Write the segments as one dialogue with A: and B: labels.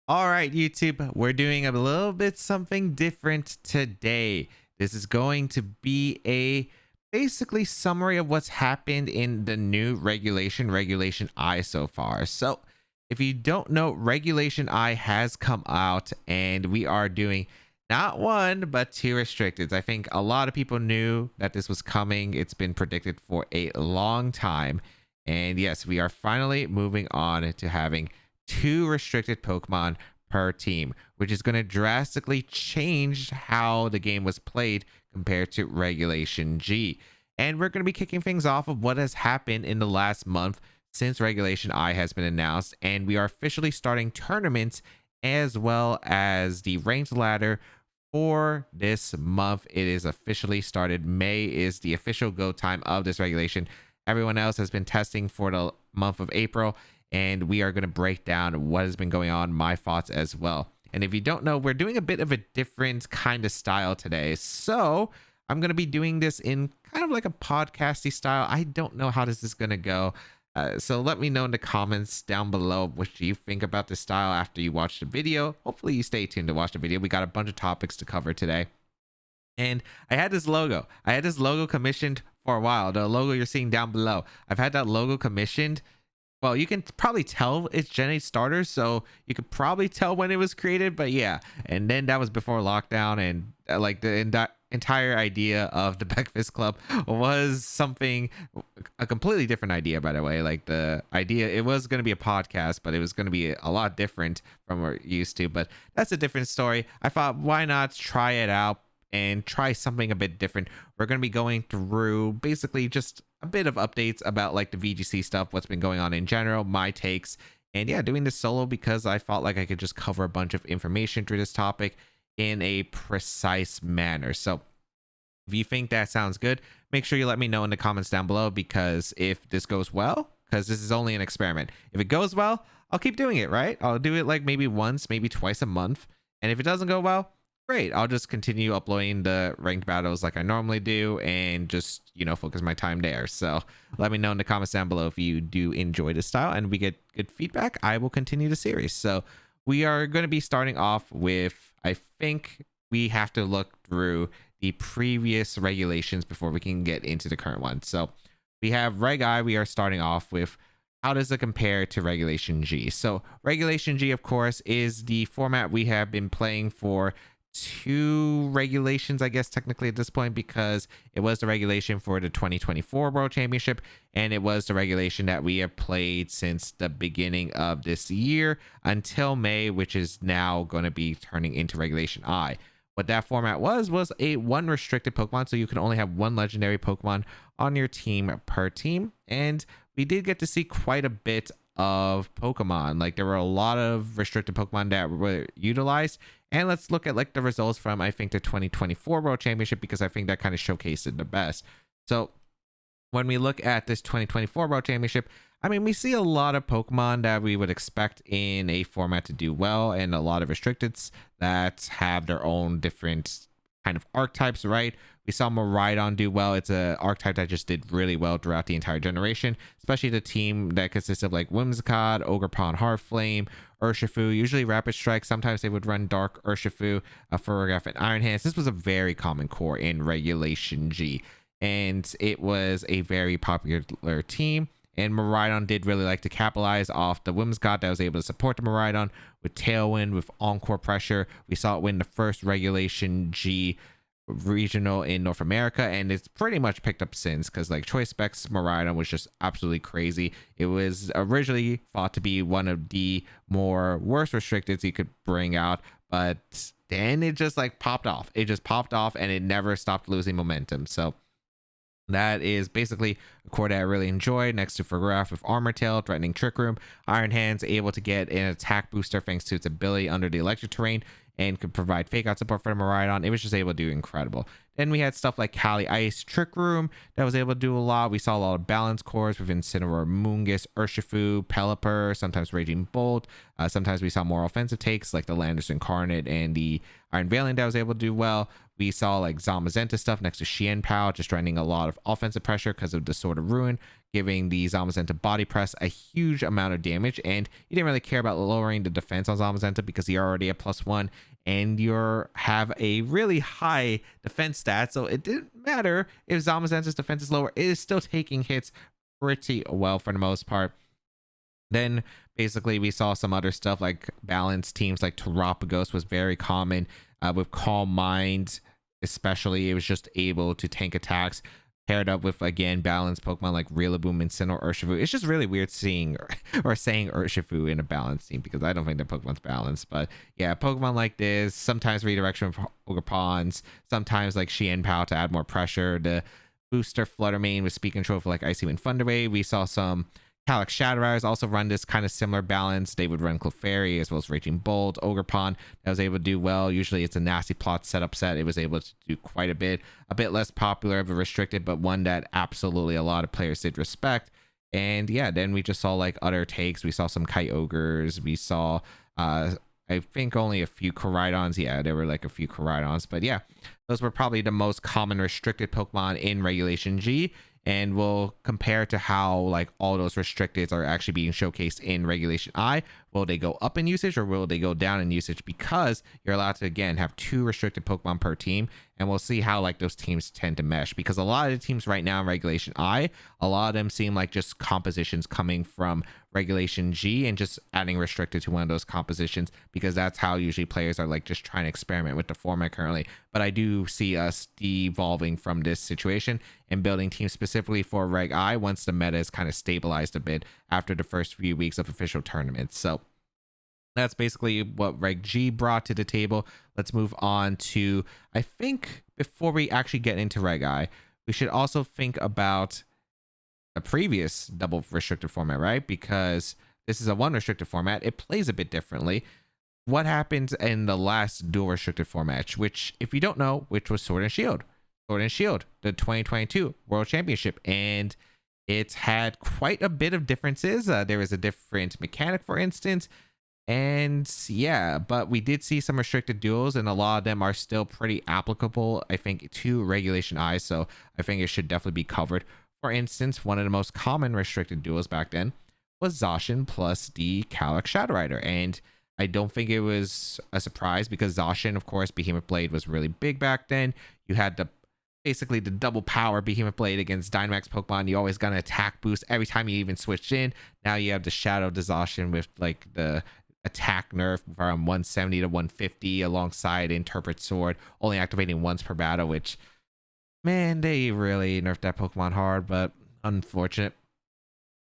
A: All right, YouTube, we're doing a little bit something different today. This is going to be a basically summary of what's happened in the new Regulation I so far. So, if you don't know, Regulation I has come out and we are doing not one but two restricted. I think a lot of people knew that this was coming. It's been predicted for a long time. And yes, we are finally moving on to having two restricted Pokemon per team, which is going to drastically change how the game was played compared to Regulation G. And we're going to be kicking things off of what has happened in the last month since Regulation I has been announced, and we are officially starting tournaments as well as the ranked ladder for this month. It is officially started. May is the official go time of this regulation. Everyone else has been testing for the month of April, and we are going to break down what has been going on, my thoughts as well. And if you don't know, we're doing a bit of a different kind of style today. So I'm going to be doing this in kind of like a podcasty style. I don't know how this is going to go. So let me know in the comments down below what you think about this style after you watch the video. Hopefully you stay tuned to watch the video. We got a bunch of topics to cover today. And I had this logo. Commissioned for a while. The logo you're seeing down below. I've had that logo commissioned. Well, you can probably tell it's Gen 8 starters, so you could probably tell when it was created, but yeah. And then that was before lockdown, and like the entire idea of the Baekfast Club was something, a completely different idea, by the way. Like the idea, it was going to be a podcast, but it was going to be a lot different from what we're used to, but that's a different story. I thought, why not try it out and try something a bit different. We're going to be going through basically just a bit of updates about like the VGC stuff, what's been going on in general, my takes, and yeah, doing this solo because I felt like I could just cover a bunch of information through this topic in a precise manner. So if you think that sounds good, make sure you let me know in the comments down below, because if this goes well, because this is only an experiment, if it goes well, I'll keep doing it, right? I'll do it like maybe once, maybe twice a month. And if it doesn't go well, great, I'll just continue uploading the ranked battles like I normally do and just, focus my time there. So let me know in the comments down below if you do enjoy this style and we get good feedback. I will continue the series. So we are going to be starting off with, I think we have to look through the previous regulations before we can get into the current one. So we have Reg I. We are starting off with, how does it compare to Regulation G? So Regulation G, of course, is the format we have been playing for two regulations, I guess technically at this point, because it was the regulation for the 2024 World Championship, and it was the regulation that we have played since the beginning of this year until May, which is now going to be turning into Regulation I. What that format was a one restricted Pokemon, so you can only have one legendary Pokemon on your team per team, and we did get to see quite a bit of Pokemon. Like there were a lot of restricted Pokemon that were utilized. And let's look at like the results from, I think, the 2024 World Championship, because I think that kind of showcased it the best. So when we look at this 2024 World Championship, I mean, we see a lot of Pokemon that we would expect in a format to do well, and a lot of restricteds that have their own different kind of archetypes, right? We saw Miraidon do well. It's a archetype that just did really well throughout the entire generation, especially the team that consists of like Whimsicott, Ogerpon, Heartflame, Urshifu, usually Rapid Strike. Sometimes they would run Dark Urshifu, Ferrograph, and Iron Hands. This was a very common core in Regulation G, and it was a very popular team. And Miraidon did really like to capitalize off the Whimsicott that was able to support the Miraidon with Tailwind, with Encore Pressure. We saw it win the first Regulation G regional in North America, and it's pretty much picked up since, because like Choice Specs Miraidon was just absolutely crazy. It was originally thought to be one of the more worst restricteds you could bring out, but then it just like popped off. It just popped off and it never stopped losing momentum. So that is basically a core that I really enjoyed, next to Ferrograph with Armor Tail, Threatening Trick Room. Iron Hands able to get an attack booster thanks to its ability under the electric terrain, and could provide fake out support for the Miraidon. It was just able to do incredible. Then we had stuff like Caly-Ice Trick Room that was able to do a lot. We saw a lot of balance cores with Incineroar, Amoonguss, Urshifu, Pelipper, sometimes Raging Bolt. Sometimes we saw more offensive takes like the Landorus Incarnate and the Iron Valiant that was able to do well. We saw like Zamazenta stuff next to Xianpao, just running a lot of offensive pressure because of the Sword of Ruin, giving the Zamazenta body press a huge amount of damage. And you didn't really care about lowering the defense on Zamazenta because you're already at +1 and you have a really high defense stat. So it didn't matter if Zamazenta's defense is lower, it is still taking hits pretty well for the most part. Then basically we saw some other stuff like balanced teams like Terapagos was very common with Calm Mind, especially. It was just able to tank attacks paired up with, again, balanced Pokemon like Rillaboom and Sinnoh Urshifu. It's just really weird seeing or saying Urshifu in a balanced team because I don't think that Pokemon's balanced. But yeah, Pokemon like this, sometimes redirection of Ogre Pawns, sometimes like Xianpao to add more pressure. The booster Flutter Mane with speed control for like Icy Wind Thunder Wave. We saw some Calyx also run this kind of similar balance. They would run Clefairy as well as Raging Bolt, Ogerpon that was able to do well. Usually it's a nasty plot setup set. It was able to do quite a bit less popular of a restricted, but one that absolutely a lot of players did respect. And yeah, then we just saw like other takes. We saw some Kyogres. We saw I think only a few Koraidons. Yeah, there were like a few Koraidons, but yeah, those were probably the most common restricted Pokemon in Regulation G. And we'll compare to how like all those restricteds are actually being showcased in Regulation I. Will they go up in usage or will they go down in usage? Because you're allowed to, again, have 2 restricted Pokemon per team. And we'll see how like those teams tend to mesh. Because a lot of the teams right now in Regulation I, a lot of them seem like just compositions coming from Regulation G and just adding restricted to one of those compositions, because that's how usually players are like just trying to experiment with the format currently. But I do see us devolving from this situation and building teams specifically for Reg I once the meta is kind of stabilized a bit after the first few weeks of official tournaments. So that's basically what Reg G brought to the table. Let's move on to, I think before we actually get into Reg I, we should also think about a previous double restricted format, right? Because this is a 1 restricted format. It plays a bit differently. What happened in the last dual restricted format, which, if you don't know, which was Sword and Shield, the 2022 World Championship. And it's had quite a bit of differences. There was a different mechanic, for instance. And yeah, but we did see some restricted duels, and a lot of them are still pretty applicable, I think, to Regulation I. So I think it should definitely be covered. For instance, one of the most common restricted duels back then was Zacian plus the Calyx Shadow Rider. And I don't think it was a surprise because Zacian, of course, Behemoth Blade was really big back then. You had basically the double power Behemoth Blade against Dynamax Pokemon. You always got an attack boost every time you even switched in. Now you have the Shadow Zacian with like the attack nerf from 170 to 150 alongside Interpret Sword, only activating once per battle, which, man, they really nerfed that Pokemon hard, but unfortunate.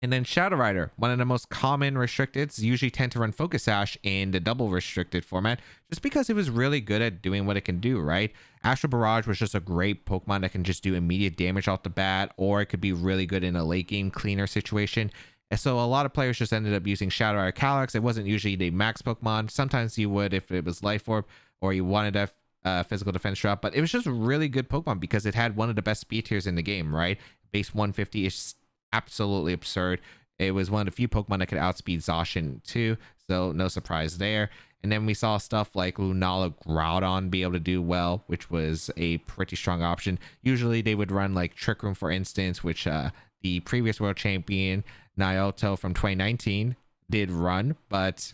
A: And then Shadow Rider, one of the most common restricteds, usually tend to run Focus Sash in the double restricted format just because it was really good at doing what it can do, right? Astral Barrage was just a great Pokemon that can just do immediate damage off the bat, or it could be really good in a late game cleaner situation. And so a lot of players just ended up using Shadow Rider Calyx. It wasn't usually the max Pokemon. Sometimes you would if it was Life Orb or you wanted a physical defense drop, but it was just a really good Pokemon because it had one of the best speed tiers in the game, right? Base 150 is absolutely absurd. It was one of the few Pokemon that could outspeed Zacian too, so no surprise there. And then we saw stuff like Lunala Groudon be able to do well, which was a pretty strong option. Usually they would run like Trick Room, for instance, which the previous world champion Naoto from 2019 did run, but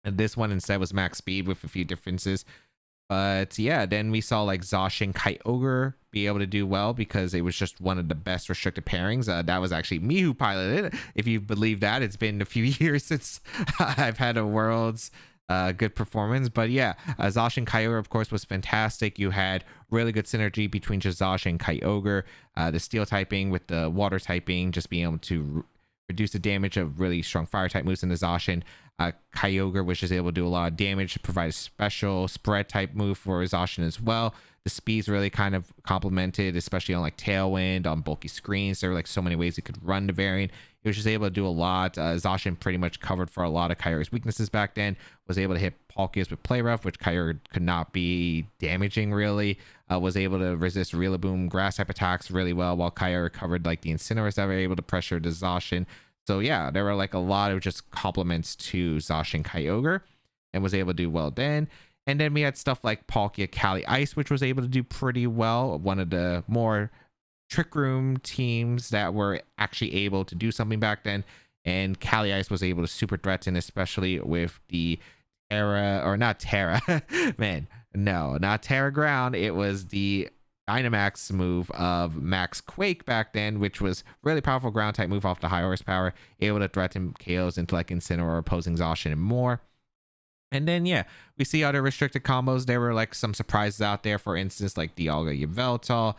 A: this one instead was max speed with a few differences. But yeah, then we saw like Zacian Kyogre be able to do well because it was just one of the best restricted pairings. That was actually me who piloted it, if you believe that. It's been a few years since I've had a Worlds good performance, but yeah, Zacian Kyogre, of course, was fantastic. You had really good synergy between just Zacian and Kyogre, the steel typing with the water typing, just being able to reduce the damage of really strong fire type moves in the Zacian. Kyogre was just able to do a lot of damage, provide a special spread type move for Zacian as well. The speed's really kind of complemented, especially on like Tailwind, on bulky screens. There were like so many ways you could run the variant. It was just able to do a lot. Zacian pretty much covered for a lot of Kyogre's weaknesses back then. Was able to hit Palkias with Play Rough, which Kyogre could not be damaging really. Was able to resist Rillaboom grass type attacks really well, while Kyogre covered like the Incineroars that were able to pressure the Zacian. So yeah, there were like a lot of just compliments to Zacian Kyogre and was able to do well then. And then we had stuff like Palkia Caly-Ice, which was able to do pretty well. One of the more Trick Room teams that were actually able to do something back then. And Caly-Ice was able to super threaten, especially with the Terra, or not Terra, man, no, not Terra Ground. It was the Dynamax move of Max Quake back then, which was really powerful ground type move off the high horsepower, able to threaten KOs into like Incineroar, opposing exhaustion, and more. And then yeah, we see other restricted combos. There were like some surprises out there, for instance, like Dialga Yveltal,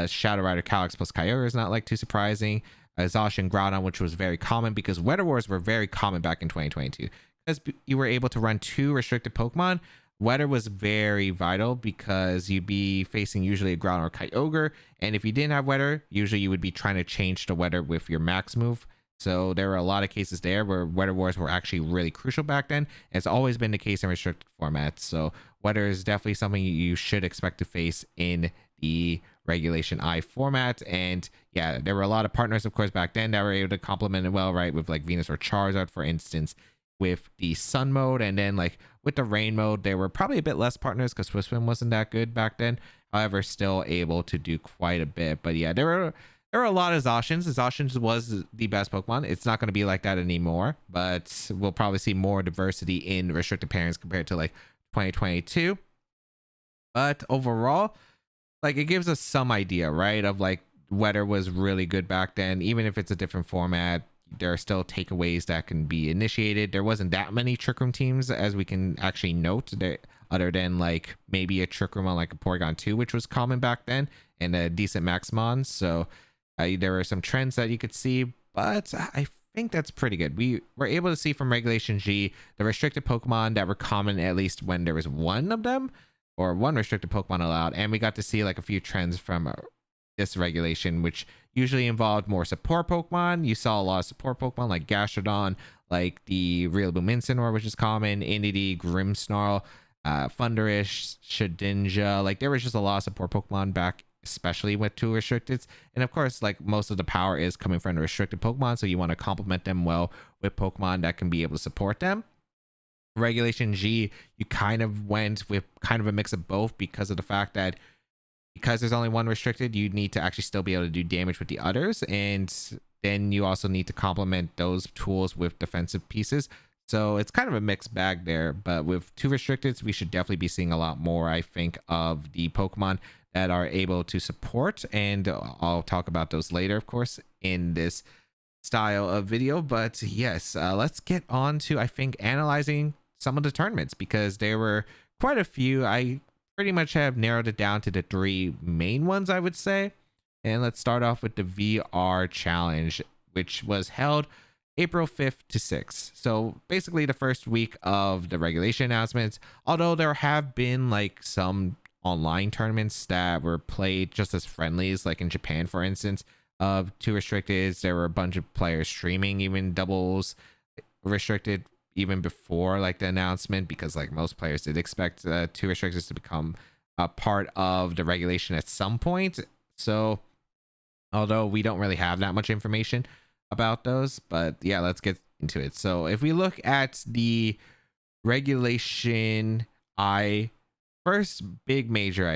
A: Shadow Rider Calyx plus Kyogre is not like too surprising. Zacian Groudon, which was very common because Weather Wars were very common back in 2022. Because you were able to run 2 restricted Pokemon, Weather was very vital because you'd be facing usually a Groudon or Kyogre, and if you didn't have Weather, usually you would be trying to change the Weather with your max move. So there were a lot of cases there where Weather Wars were actually really crucial back then. It's always been the case in restricted formats. So Weather is definitely something you should expect to face in the Regulation I format. And yeah, there were a lot of partners, of course, back then that were able to complement it well, right? With like Venus or Charizard, for instance, with the Sun mode. And then like with the Rain mode, there were probably a bit less partners because Swisswin wasn't that good back then. However, still able to do quite a bit. But yeah, there were a lot of Zacians. Zacians was the best Pokemon. It's not going to be like that anymore, but we'll probably see more diversity in restricted pairings compared to like 2022. But overall, like it gives us some idea, right, of like Weather was really good back then. Even if it's a different format, there are still takeaways that can be initiated. There wasn't that many Trick Room teams as we can actually note, that other than like maybe a Trick Room on like a Porygon 2, which was common back then, and a decent Maxmon. So there were some trends that you could see, but I think that's pretty good. We were able to see from Regulation G the restricted Pokemon that were common, at least when there was one of them or one restricted Pokemon allowed. And we got to see like a few trends from this regulation, which usually involved more support Pokemon. You saw a lot of support Pokemon like Gastrodon, like the Rillaboom Incineroar, which is common, Indeedee, Grimmsnarl, Thunderish, Shedinja. Like there was just a lot of support Pokemon back, especially with 2 restricteds. And of course, like most of the power is coming from the restricted Pokemon, so you want to complement them well with Pokemon that can be able to support them. Regulation G, you kind of went with kind of a mix of both, because of the fact that because there's only one restricted, you need to actually still be able to do damage with the others, and then you also need to complement those tools with defensive pieces. So it's kind of a mixed bag there, but with 2 restricteds, we should definitely be seeing a lot more, I think, of the Pokemon that are able to support, and I'll talk about those later, of course, in this style of video. But yes, let's get on to, I think, analyzing some of the tournaments, because there were quite a few. I pretty much have narrowed it down to the 3 main ones, I would say. And let's start off with the VR Challenge, which was held April 5th to 6th. So basically the first week of the regulation announcements, although there have been like some online tournaments that were played just as friendlies, like in Japan, for instance, of 2 restricteds. There were a bunch of players streaming even doubles restricted even before like the announcement, because like most players did expect 2 restricteds to become a part of the regulation at some point. So although we don't really have that much information about those, but yeah, let's get into it. So if we look at the Regulation I, first big major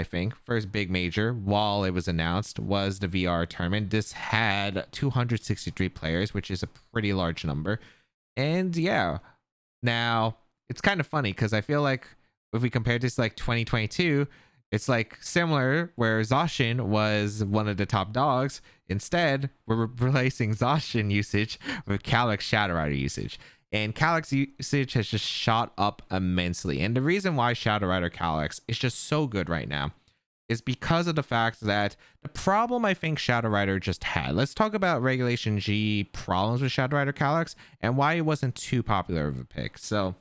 A: while it was announced was the VR tournament. This had 263 players, which is a pretty large number. And yeah, now it's kind of funny because I feel like if we compare this to like 2022, it's like similar, where Zacian was one of the top dogs. Instead, we're replacing Zacian usage with Calyx Shadow Rider usage. And Calyx usage has just shot up immensely. And the reason why Shadow Rider Calyx is just so good right now is because of the fact that the problem I think Shadow Rider just had. Let's talk about Regulation G problems with Shadow Rider Calyx and why it wasn't too popular of a pick. So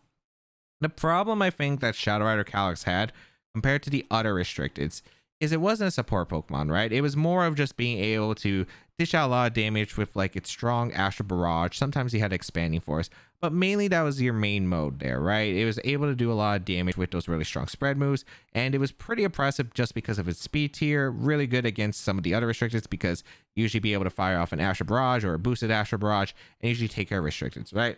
A: the problem I think that Shadow Rider Calyx had compared to the other restricteds is it wasn't a support Pokemon, right? It was more of just being able to dish out a lot of damage with like its strong Astral Barrage. Sometimes he had Expanding Force, but mainly that was your main mode there, right? It was able to do a lot of damage with those really strong spread moves, and it was pretty oppressive just because of its speed tier. Really good against some of the other restricteds, because you usually be able to fire off an Astral Barrage or a boosted Astral Barrage and usually take care of restricteds, right?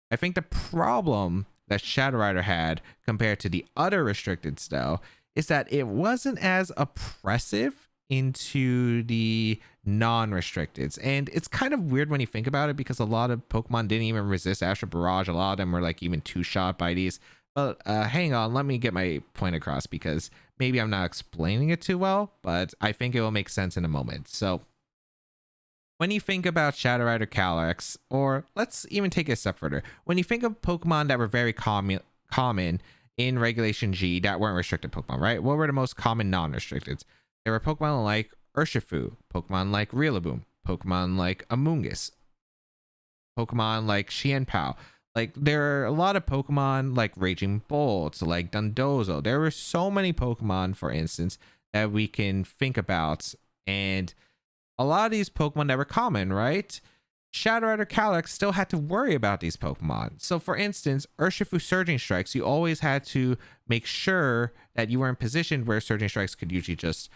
A: I think the problem that Shadow Rider had compared to the other restricted though is that it wasn't as oppressive into the non-restricteds. And it's kind of weird when you think about it, because a lot of Pokemon didn't even resist Astral Barrage. A lot of them were like even two-shot by these. But hang on, let me get my point across, because maybe I'm not explaining it too well, but I think it will make sense in a moment. So when you think about Shadow Rider Calyrex, or let's even take it a step further, when you think of Pokemon that were very common in Regulation G that weren't restricted Pokemon, right? What were the most common non-restricted? There were Pokemon like Urshifu, Pokemon like Rillaboom, Pokemon like Amoonguss, Pokemon like Xianpao. Like, there are a lot of Pokemon like Raging Bolt, like Dondozo. There were so many Pokemon, for instance, that we can think about. And a lot of these Pokemon that were common, right? Shadow Rider Calyrex still had to worry about these Pokemon. So for instance, Urshifu Surging Strikes, you always had to make sure that you were in position where Surging Strikes could usually just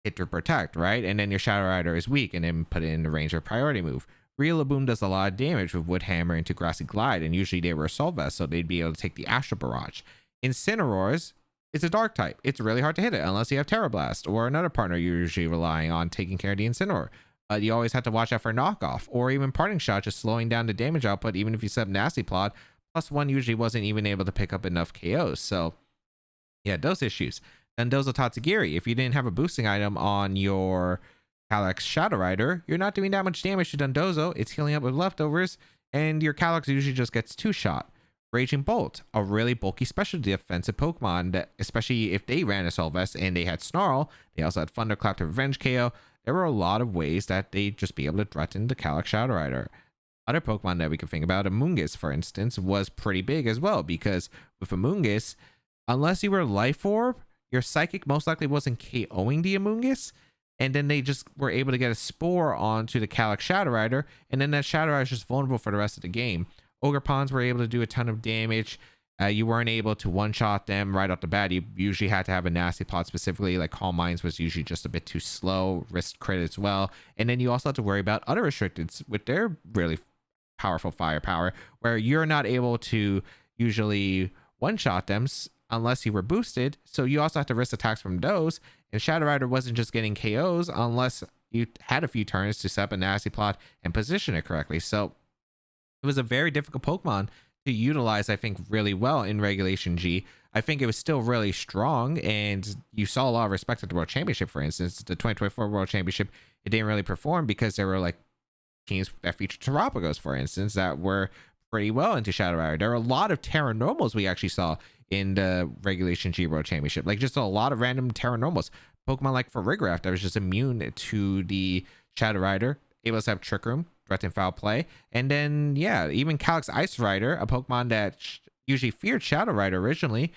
A: hit or protect, right? And then your Shadow Rider is weak and then put it in the range of priority move. Rillaboom does a lot of damage with Wood Hammer into Grassy Glide, and usually they were Assault Vest, so they'd be able to take the Astral Barrage. Incineroars, it's a dark type. It's really hard to hit it unless you have Terra Blast or another partner you're usually relying on taking care of the Incineroar. You always have to watch out for knockoff, or even Parting Shot, just slowing down the damage output even if you set up Nasty Plot. +1 usually wasn't even able to pick up enough KOs. So yeah, those issues. Dondozo Tatsugiri, if you didn't have a boosting item on your Calyrex Shadow Rider, you're not doing that much damage to Dondozo. It's healing up with leftovers, and your Calyrex usually just gets 2-shot. Raging Bolt, a really bulky specialty defensive Pokemon that, especially if they ran Assault Vest and they had Snarl, they also had Thunderclap to revenge KO. There were a lot of ways that they'd just be able to threaten the Calyrex Shadow Rider. Other Pokemon that we can think about, Amoonguss, for instance, was pretty big as well, because with Amoonguss, unless you were Life Orb, your Psychic most likely wasn't KOing the Amoonguss, and then they just were able to get a Spore onto the Calyrex Shadow Rider, and then that Shadow Rider is just vulnerable for the rest of the game. Ogre Pawns were able to do a ton of damage. You weren't able to one-shot them right off the bat. You usually had to have a Nasty Plot specifically, like Calm Minds was usually just a bit too slow, risk crit as well. And then you also have to worry about other restricteds with their really powerful firepower, where you're not able to usually one-shot them unless you were boosted. So you also have to risk attacks from those. And Shadow Rider wasn't just getting KOs unless you had a few turns to set up a Nasty Plot and position it correctly. So it was a very difficult Pokemon to utilize, I think, really well in Regulation G. I think it was still really strong, and you saw a lot of respect at the World Championship, for instance. The 2024 World Championship, it didn't really perform because there were like teams that featured Terapagos, for instance, that were pretty well into Shadow Rider. There were a lot of Terra Normals we actually saw in the Regulation G World Championship, like just a lot of random Terra Normals. Pokemon like Farigiraf that was just immune to the Shadow Rider, able to have Trick Room, threaten foul play. And then yeah, even Calyx-Ice Rider, a Pokemon that usually feared Shadow Rider originally,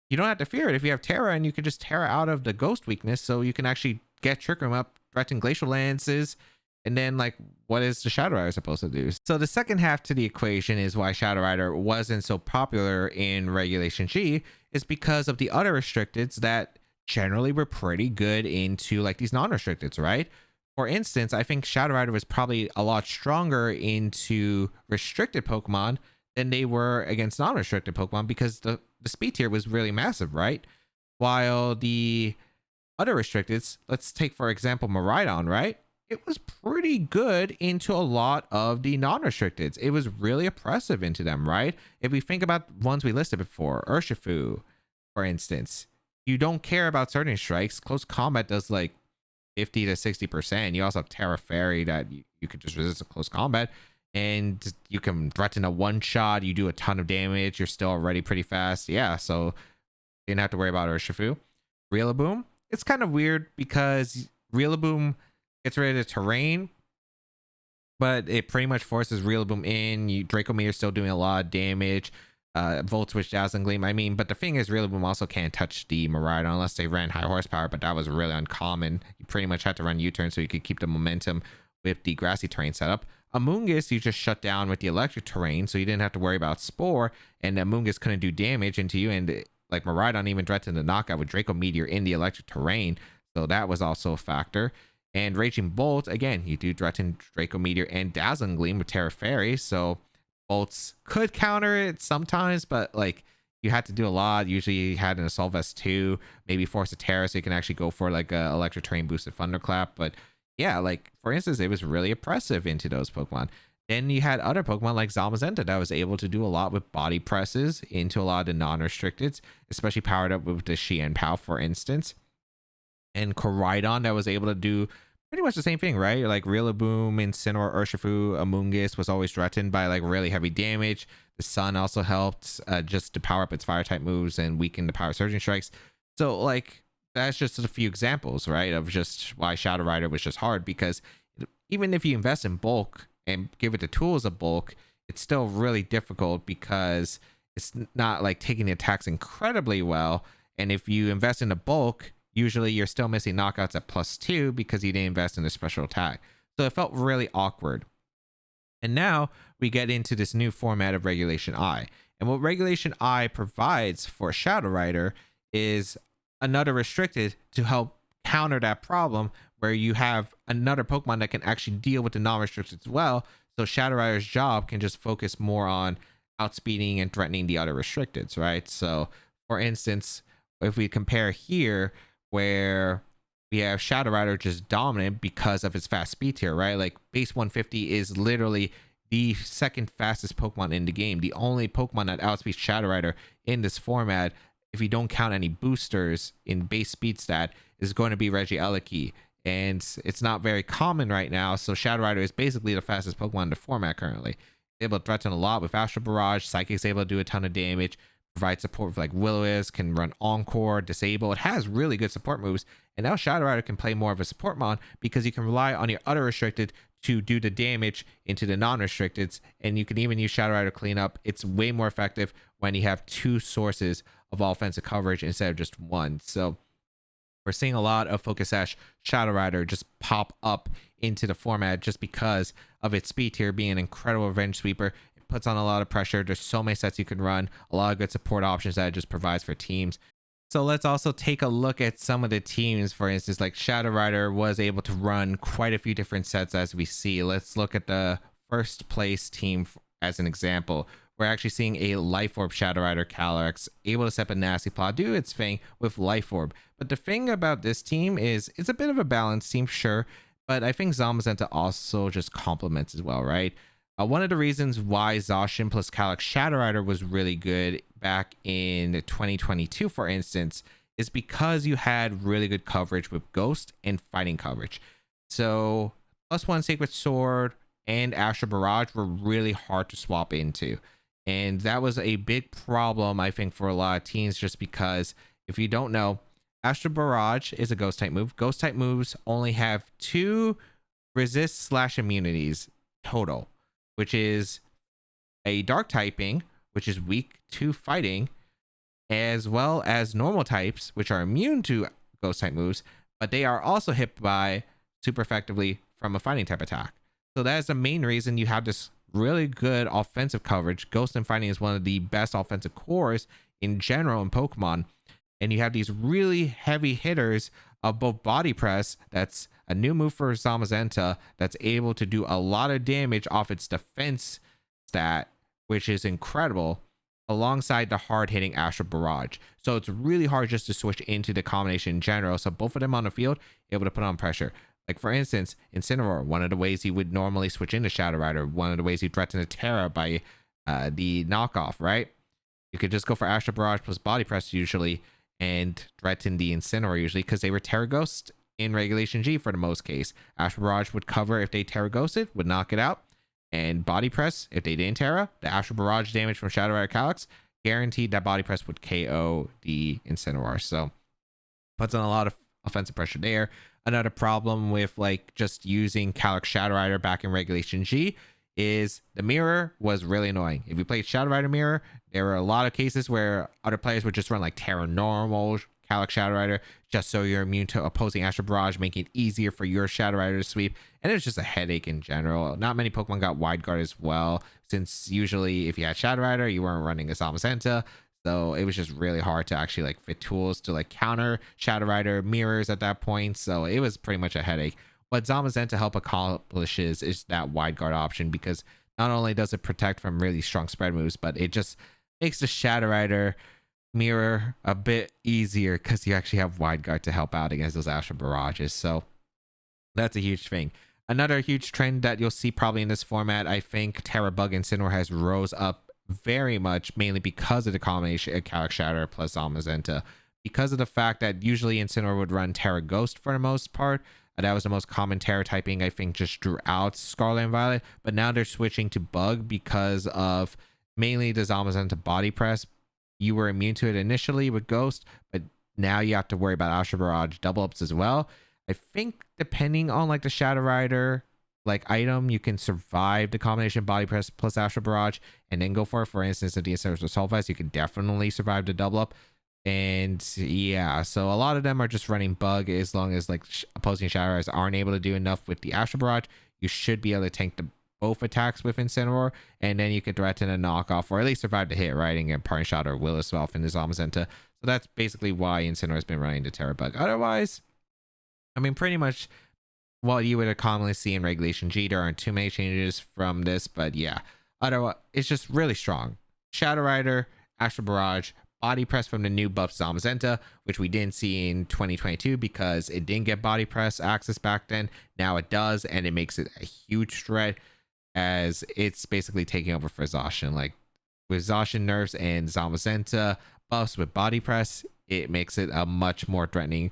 A: you don't have to fear it if you have Terra, and you can just Terra out of the Ghost weakness, so you can actually get Trick Room up, threaten Glacial Lances, and then like, what is the Shadow Rider supposed to do? So the second half to the equation is why Shadow Rider wasn't so popular in Regulation G, is because of the other restricteds that generally were pretty good into like these non-restricteds, right? For instance, I think Shadow Rider was probably a lot stronger into restricted Pokemon than they were against non-restricted Pokemon, because the speed tier was really massive, right? While the other restricteds, let's take for example Miraidon, right? It was pretty good into a lot of the non-restricteds. It was really oppressive into them, right? If we think about ones we listed before, Urshifu, for instance, you don't care about certain strikes. Close combat does like 50 to 60%. You also have Terra Fairy that you could just resist a close combat, and you can threaten a one-shot. You do a ton of damage. You're still already pretty fast. Yeah, so you didn't have to worry about Urshifu. Rillaboom, it's kind of weird because Rillaboom gets rid of the terrain, but it pretty much forces Rillaboom in. Draco Meteor's still doing a lot of damage. Volt Switch, Dazzling Gleam. I mean, but the thing is, Rillaboom also can't touch the Miraidon unless they ran high horsepower, but that was really uncommon. You pretty much had to run U-turn so you could keep the momentum with the grassy terrain setup. Amoonguss, you just shut down with the electric terrain, so you didn't have to worry about Spore, and Amoonguss couldn't do damage into you, and like Miraidon even threatened the knockout with Draco Meteor in the electric terrain, so that was also a factor. And Raging Bolt, again, you do threaten Draco Meteor and Dazzling Gleam with Terra Fairy, so bolts could counter it sometimes, but like you had to do a lot. Usually you had an Assault Vest 2, maybe force a Terra so you can actually go for like a Electric Terrain boosted Thunderclap. But yeah, like for instance, it was really oppressive into those Pokemon. Then you had other Pokemon like Zamazenta that was able to do a lot with body presses into a lot of the non-restricteds, especially powered up with the Xian Pao, for instance. And Caly-Ice that was able to do pretty much the same thing, right? Like Rillaboom, Incineroar, Urshifu, Amoonguss was always threatened by like really heavy damage. The Sun also helped just to power up its fire type moves and weaken the power surging strikes. So like that's just a few examples, right, of just why Shadow Rider was just hard, because even if you invest in bulk and give it the tools of bulk, it's still really difficult because it's not like taking the attacks incredibly well. And if you invest in the bulk, usually you're still missing knockouts at +2 because you didn't invest in a special attack. So it felt really awkward. And now we get into this new format of Regulation I. And what Regulation I provides for Shadow Rider is another restricted to help counter that problem, where you have another Pokemon that can actually deal with the non-restricted as well. So Shadow Rider's job can just focus more on outspeeding and threatening the other restricteds, right? So for instance, if we compare here, where we have Shadow Rider just dominant because of his fast speed tier, right? Like base 150 is literally the second fastest Pokemon in the game. The only Pokemon that outspeeds Shadow Rider in this format, if you don't count any boosters in base speed stat, is going to be Regieleki. And it's not very common right now. So Shadow Rider is basically the fastest Pokemon in the format currently. Able to threaten a lot with Astral Barrage. Psychic's able to do a ton of damage. Provide support with like Will-O-Wisp, can run Encore, Disable. It has really good support moves. And now Shadow Rider can play more of a support mon because you can rely on your other restricted to do the damage into the non-restricteds. And you can even use Shadow Rider cleanup. It's way more effective when you have two sources of offensive coverage instead of just one. So we're seeing a lot of Focus Sash Shadow Rider just pop up into the format just because of its speed tier being an incredible revenge sweeper. It puts on a lot of pressure. There's so many sets you can run, a lot of good support options that it just provides for teams. So let's also take a look at some of the teams. For instance, like Shadow Rider was able to run quite a few different sets as we see. Let's look at the first place team as an example. We're actually seeing a Life Orb Shadow Rider Calyrex able to set up a nasty plot, do its thing with Life Orb. But the thing about this team is it's a bit of a balanced team, sure, but I think Zamazenta also just complements as well, right? One of the reasons why Zacian plus Calyrex Shadow Rider was really good back in 2022, for instance, is because you had really good coverage with Ghost and Fighting coverage. So +1 Sacred Sword and Astral Barrage were really hard to swap into. And that was a big problem, I think, for a lot of teams, just because if you don't know, Astral Barrage is a Ghost type move. Ghost type moves only have 2 resist/immunities total, which is a Dark typing, which is weak to fighting, as well as normal types, which are immune to Ghost type moves, but they are also hit by super effectively from a fighting type attack. So that is the main reason you have this really good offensive coverage. Ghost and Fighting is one of the best offensive cores in general in Pokemon. And you have these really heavy hitters of both Body Press, that's a new move for Zamazenta, that's able to do a lot of damage off its defense stat, which is incredible, alongside the hard-hitting Astral Barrage. So it's really hard just to switch into the combination in general. So both of them on the field, able to put on pressure. Like for instance, Incineroar, one of the ways you would normally switch into Shadow Rider, one of the ways you threaten a Terra by the knockoff, right? You could just go for Astral Barrage plus Body Press usually and threaten the Incineroar usually, because they were Terra Ghost in Regulation G for the most case. Astral Barrage would cover if they Terra Ghosted, would knock it out. And Body Press, if they didn't Terra, the Astral Barrage damage from Shadow Rider Calyx, guaranteed that Body Press would KO the Incineroar. So puts on a lot of offensive pressure there. Another problem with like just using Calyx Shadow Rider back in Regulation G is the mirror was really annoying. If you played Shadow Rider mirror, there were a lot of cases where other players would just run like Terra Normal Calyx Shadow Rider just so you're immune to opposing Astral Barrage, making it easier for your Shadow Rider to sweep. And it was just a headache in general. Not many Pokemon got Wide Guard as well, since usually if you had Shadow Rider, you weren't running a Zamazenta. So it was just really hard to actually like fit tools to like counter Shadow Rider mirrors at that point. So it was pretty much a headache. What Zamazenta help accomplishes is that Wide Guard option, because not only does it protect from really strong spread moves, but it just makes the Shadow Rider mirror a bit easier because you actually have Wide Guard to help out against those Astral Barrages. So that's a huge thing. Another huge trend that you'll see probably in this format, I think Terabug Incineroar has rose up very much, mainly because of the combination of Calyrex Shatter plus Zamazenta. Because of the fact that usually Incineroar would run Terra Ghost for the most part. That was the most common Terra typing, I think, just throughout Scarlet and Violet. But now they're switching to Bug because of mainly the Zamazenta Body Press. You were immune to it initially with Ghost, but now you have to worry about Astral Barrage double ups as well. I think depending on like the Shadow Rider like item, you can survive the combination Body Press plus Astral Barrage and then go for it. For instance, if the Incineroar Assault Vest, you can definitely survive the double up. And yeah, so a lot of them are just running Bug. As long as like opposing Shadow Riders aren't able to do enough with the Astral Barrage, you should be able to tank the both attacks with Incineroar, and then you can threaten a knockoff or at least survive the hit, right? And get Parting Shot or Will as well in the Zamazenta. So that's basically why Incineroar has been running the Terabug. Otherwise, I mean, pretty much what you would commonly see in Regulation G. There aren't too many changes from this, but yeah, otherwise it's just really strong. Shadow Rider, Astral Barrage, Body Press from the new buff Zamazenta, which we didn't see in 2022 because it didn't get Body Press access back then. Now it does, and it makes it a huge threat as it's basically taking over for Zacian. Like with Zacian nerfs and Zamazenta buffs with Body Press, it makes it a much more threatening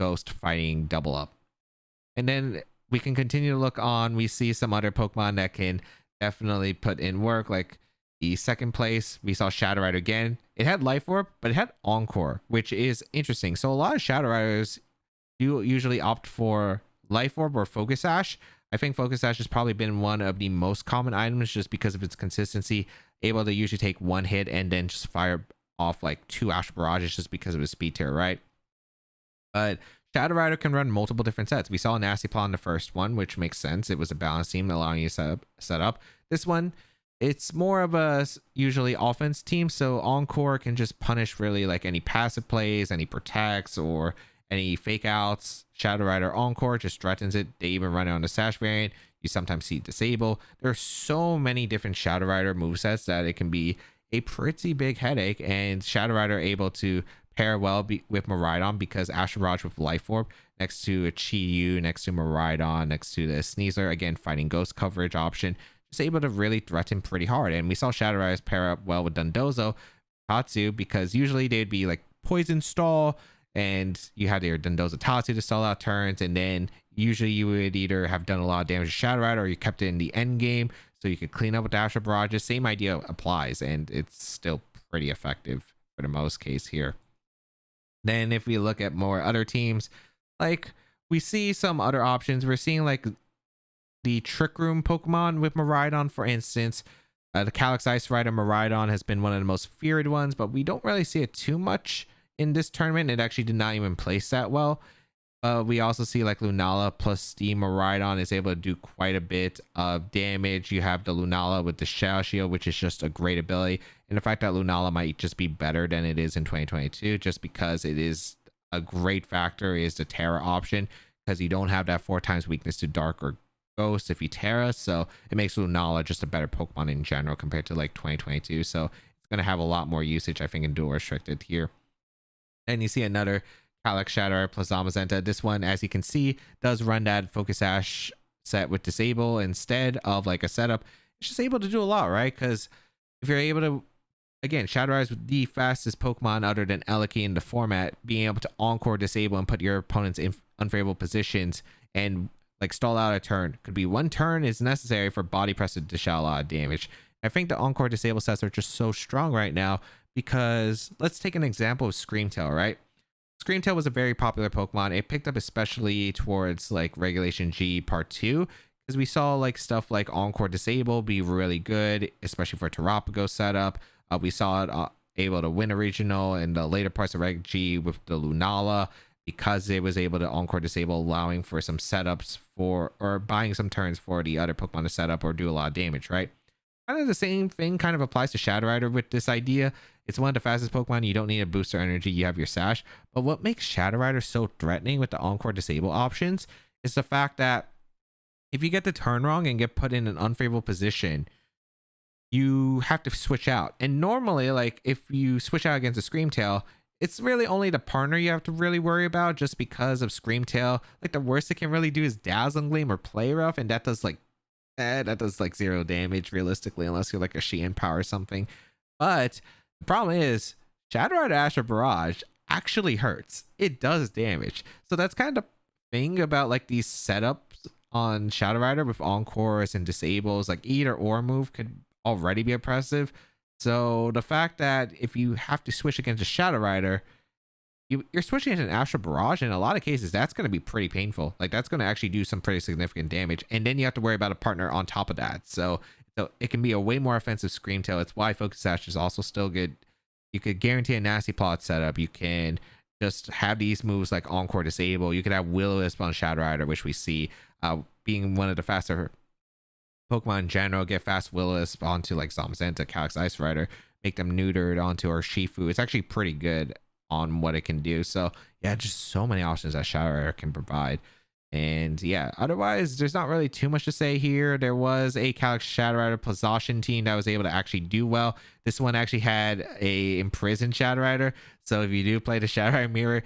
A: Ghost fighting double up. And then we can continue to look on. We see some other Pokemon that can definitely put in work, like the second place, we saw Shadow Rider again. It had Life Orb, but it had Encore, which is interesting. So a lot of Shadow Riders do usually opt for Life Orb or Focus Sash. I think Focus Sash has probably been one of the most common items just because of its consistency, able to usually take one hit and then just fire off like 2 Astral Barrages just because of his speed tier, right? But Shadow Rider can run multiple different sets. We saw Nasty Paw in the first one, which makes sense. It was a balance team allowing you to set up. This one, it's more of a usually offense team, so Encore can just punish really like any passive plays, any protects, or any fake outs. Shadow Rider Encore just threatens it. They even run it on the Sash variant. You sometimes see Disable. There are so many different Shadow Rider movesets that it can be a pretty big headache, and Shadow Rider able to pair well with Miraidon because Astral Barrage with Life Orb next to a Chi-Yu, next to Miraidon, next to the Sneasler, again fighting Ghost coverage option, just able to really threaten pretty hard. And we saw Shadow Riders pair up well with Dondozo Tatsu because usually they'd be like Poison Stall, and you had your Dondozo Tatsu to stall out turns, and then usually you would either have done a lot of damage to Shadow Rider or you kept it in the end game so you could clean up with the Astral Barrages. Same idea applies, and it's still pretty effective for the most case here. Then if we look at more other teams, like we see some other options. We're seeing like the Trick Room Pokemon with Miraidon, for instance. The Calyx-Ice Rider Miraidon has been one of the most feared ones, but we don't really see it too much in this tournament. It actually did not even place that well. We also see like Lunala plus Steam Miraidon is able to do quite a bit of damage. You have the Lunala with the Shell Shield, which is just a great ability. And the fact that Lunala might just be better than it is in 2022, just because it is a great factor, is the Terra option, because you don't have that 4 times weakness to Dark or Ghost if you Terra. So it makes Lunala just a better Pokemon in general compared to like 2022. So it's going to have a lot more usage, I think, in dual restricted here. And you see another Calyx Shatter plus Zamazenta. This one, as you can see, does run that Focus Sash set with Disable instead of like a setup. It's just able to do a lot, right? Because if you're able to, again, Shadow Rise with the fastest Pokemon other than Eliki in the format, being able to Encore Disable and put your opponents in unfavorable positions and like stall out a turn. Could be 1 turn is necessary for Body Press to dish out a lot of damage. I think the Encore Disable sets are just so strong right now because let's take an example of Screamtail, right? Screamtail was a very popular Pokemon. It picked up especially towards like Regulation G Part 2 because we saw like stuff like Encore Disable be really good, especially for Terapagos setup. We saw it able to win a regional in the later parts of Reg G with the Lunala because it was able to Encore Disable, allowing for some setups for, or buying some turns for the other Pokemon to set up or do a lot of damage, right? Kind of the same thing kind of applies to Shadow Rider with this idea. It's one of the fastest Pokemon. You don't need a booster energy. You have your Sash. But what makes Shadow Rider so threatening with the Encore Disable options is the fact that if you get the turn wrong and get put in an unfavorable position, you have to switch out. And normally, like if you switch out against a Screamtail, it's really only the partner you have to really worry about, just because of Screamtail. Like the worst it can really do is Dazzling Gleam or Play Rough, and that does like that does like 0 damage realistically, unless you're like a Shein Power or something. But the problem is Shadow Rider Astral Barrage actually hurts. It does damage. So that's kind of the thing about like these setups on Shadow Rider with Encores and Disables. Like either or move could already be oppressive. So the fact that if you have to switch against a Shadow Rider, you're switching into an Astral Barrage, and in a lot of cases that's going to be pretty painful. Like that's going to actually do some pretty significant damage, and then you have to worry about a partner on top of that. So it can be a way more offensive Screamtail. It's why Focus Sash is also still good. You could guarantee a nasty plot setup. You can just have these moves like Encore Disable. You could have Will-O-Wisp on Shadow Rider, which we see being one of the faster Pokemon in general. Get fast Will-O-Wisp onto like Zamazenta, Calyx-Ice Rider, make them neutered onto Urshifu. It's actually pretty good on what it can do. So yeah, just so many options that Shadow Rider can provide. And yeah, otherwise there's not really too much to say here. There was a Calyx Shadow Rider plus Zacian team that was able to actually do well. This one actually had a imprisoned Shadow Rider, so if you do play the Shadow Rider mirror,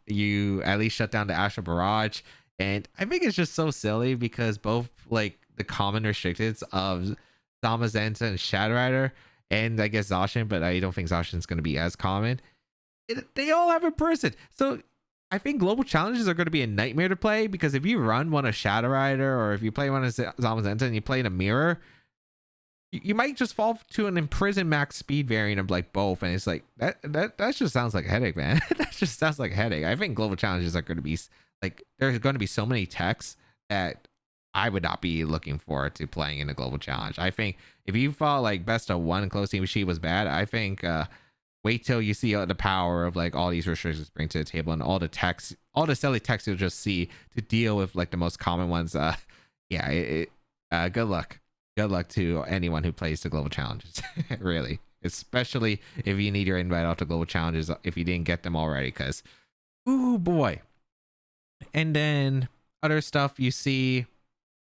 A: you at least shut down the Astral Barrage. And I think it's just so silly because both like the common restricteds of Zamazenta and Shadow Rider, and I guess Zacian, but I don't think Zacian's going to be as common, they all have a person. So I think global challenges are going to be a nightmare to play, because if you run one of Shadow Rider or if you play one of Zamazenta and you play in a mirror, you might just fall to an imprisoned max speed variant of like both, and it's like that just sounds like a headache, man. That just sounds like a headache. I think global challenges are going to be like, there's going to be so many techs that I would not be looking forward to playing in a global challenge. I think if you thought like best of one close team machine was bad, I think wait till you see the power of like all these restrictions bring to the table, and all the text, all the silly text you'll just see to deal with like the most common ones. Yeah, good luck to anyone who plays the global challenges. Really, especially if you need your invite out to global challenges if you didn't get them already, because ooh boy. And then other stuff you see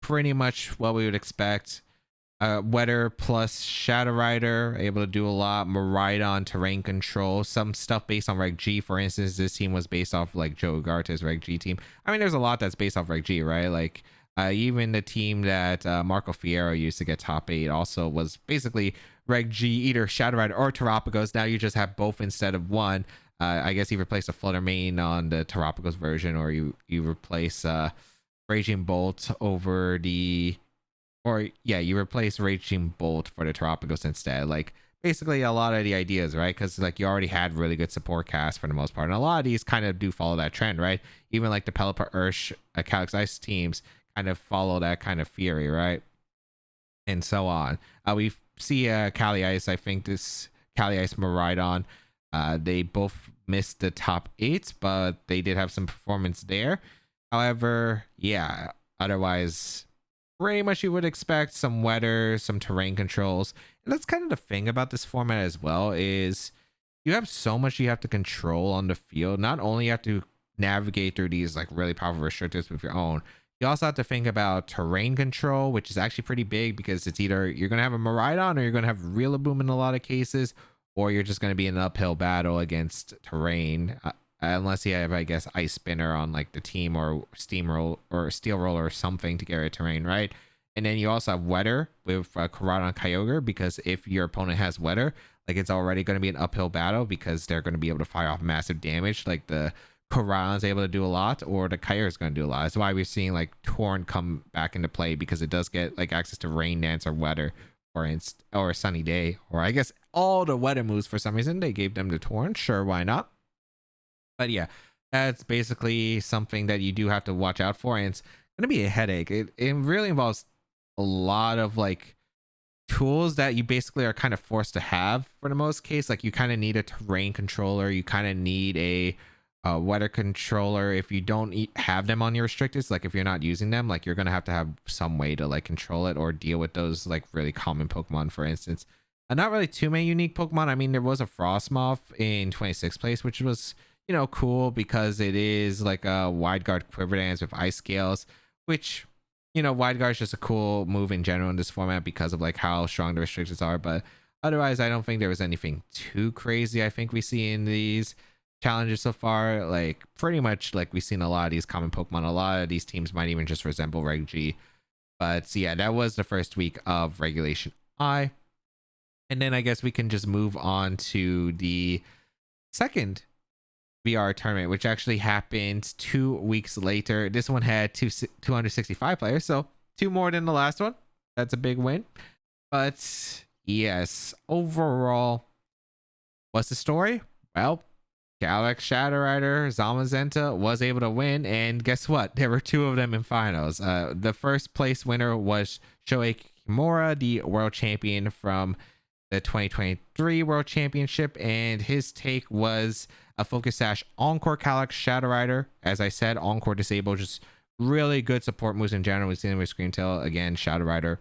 A: pretty much what we would expect. Weather plus Shadow Rider, able to do a lot. Miraidon, terrain control, some stuff based on Reg G. For instance, this team was based off like Joe Ugarte's Reg G team. I mean, there's a lot that's based off Reg G, right? Like even the team that Marco Fierro used to get top 8 also was basically Reg G, either Shadow Rider or Terapagos. Now you just have both instead of one. I guess you replace the Flutter Mane on the Terapagos version, or you replace Raging Bolt over the... Or yeah, you replace Raging Bolt for the Terapagos instead. Like basically a lot of the ideas, right? Because like you already had really good support cast for the most part, and a lot of these kind of do follow that trend, right? Even like the Pelipper Ursh Calyx-Ice teams kind of follow that kind of theory, right? And so on. We see Caly-Ice, I think this Caly-Ice Miraidon, they both missed the top 8, but they did have some performance there. However, yeah, otherwise pretty much you would expect some weather, some terrain controls. And that's kind of the thing about this format as well, is you have so much you have to control on the field. Not only you have to navigate through these like really powerful restrictors with your own, you also have to think about terrain control, which is actually pretty big, because it's either you're going to have a Miraidon or you're going to have Rillaboom in a lot of cases, or you're just going to be in an uphill battle against terrain. Unless you have, I guess, Ice Spinner on like the team, or Steamroll or Steel Roller or something to carry terrain, right? And then you also have weather with Koraidon Kyogre, because if your opponent has weather, like it's already going to be an uphill battle, because they're going to be able to fire off massive damage. Like the Koraidon's able to do a lot, or the Kyogre is going to do a lot. That's why we're seeing like Torn come back into play, because it does get like access to Rain Dance or weather, or Sunny Day, or I guess all the weather moves for some reason they gave them to Torn. Sure, why not? But yeah, that's basically something that you do have to watch out for, and it's going to be a headache. It really involves a lot of like tools that you basically are kind of forced to have for the most case. Like you kind of need a terrain controller, you kind of need a weather controller. If you don't have them on your restrictors, like if you're not using them, like you're going to have some way to like control it or deal with those like really common Pokemon, for instance. Not really too many unique Pokemon. I mean, there was a Frostmoth in 26th place, which was, you know, cool, because it is like a wide guard quiver dance with ice scales, which you know, wide guard is just a cool move in general in this format because of like how strong the restrictions are. But otherwise, I don't think there was anything too crazy I think we see in these challenges so far. Like pretty much like we've seen a lot of these common Pokemon. A lot of these teams might even just resemble Reg G. But yeah, that was the first week of Regulation I. And then I guess we can just move on to the second VR tournament, which actually happened 2 weeks later. This one had 265 players, so two more than the last one. That's a big win. But yes, overall, what's the story? Well, Calyrex, Shadow Rider, Zamazenta was able to win, and guess what? There were two of them in finals. The first place winner was Shohei Kimura, the world champion from the 2023 World Championship, and his take was a Focus Sash Encore Calyrex Shadow Rider. As I said, Encore Disable, just really good support moves in general. We've seen him with Scream Tail. Again, Shadow Rider,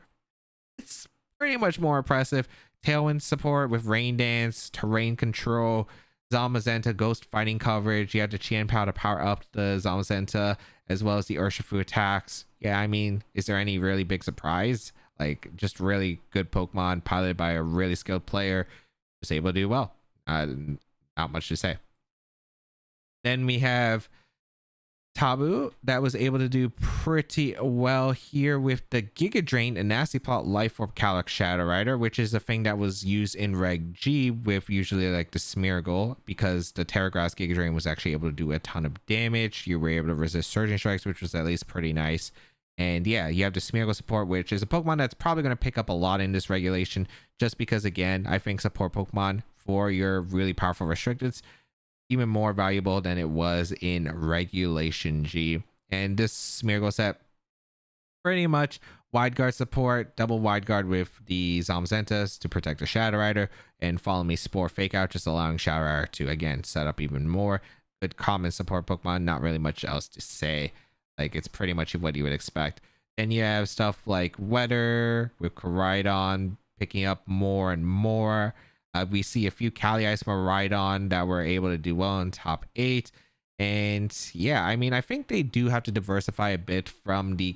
A: it's pretty much more impressive. Tailwind support with Rain Dance, Terrain Control, Zamazenta Ghost Fighting coverage. You have the Chien Pow to power up the Zamazenta, as well as the Urshifu attacks. Yeah, I mean, is there any really big surprise? Like, just really good Pokemon piloted by a really skilled player, just able to do well. Not much to say. Then we have Tabu that was able to do pretty well here with the Giga Drain and Nasty Plot Life Orb Calyrex Shadow Rider, which is a thing that was used in Reg G with usually like the Smeargle, because the Terragrass Giga Drain was actually able to do a ton of damage. You were able to resist Surging Strikes, which was at least pretty nice. And yeah, you have the Smeargle support, which is a Pokemon that's probably going to pick up a lot in this regulation, just because, again, I think support Pokemon for your really powerful restricteds even more valuable than it was in Regulation G. And this Smeargle set, pretty much wide guard support, double wide guard with the Zamzentas to protect the Shadow Rider, and Follow Me Spore Fake Out, just allowing Shadow Rider to, again, set up even more. Good common support Pokemon, not really much else to say. Like, it's pretty much what you would expect. Then you have stuff like Weather with Miraidon picking up more and more. We see a few Caly-Ice Miraidon that were able to do well in top 8. And yeah, I mean, I think they do have to diversify a bit from the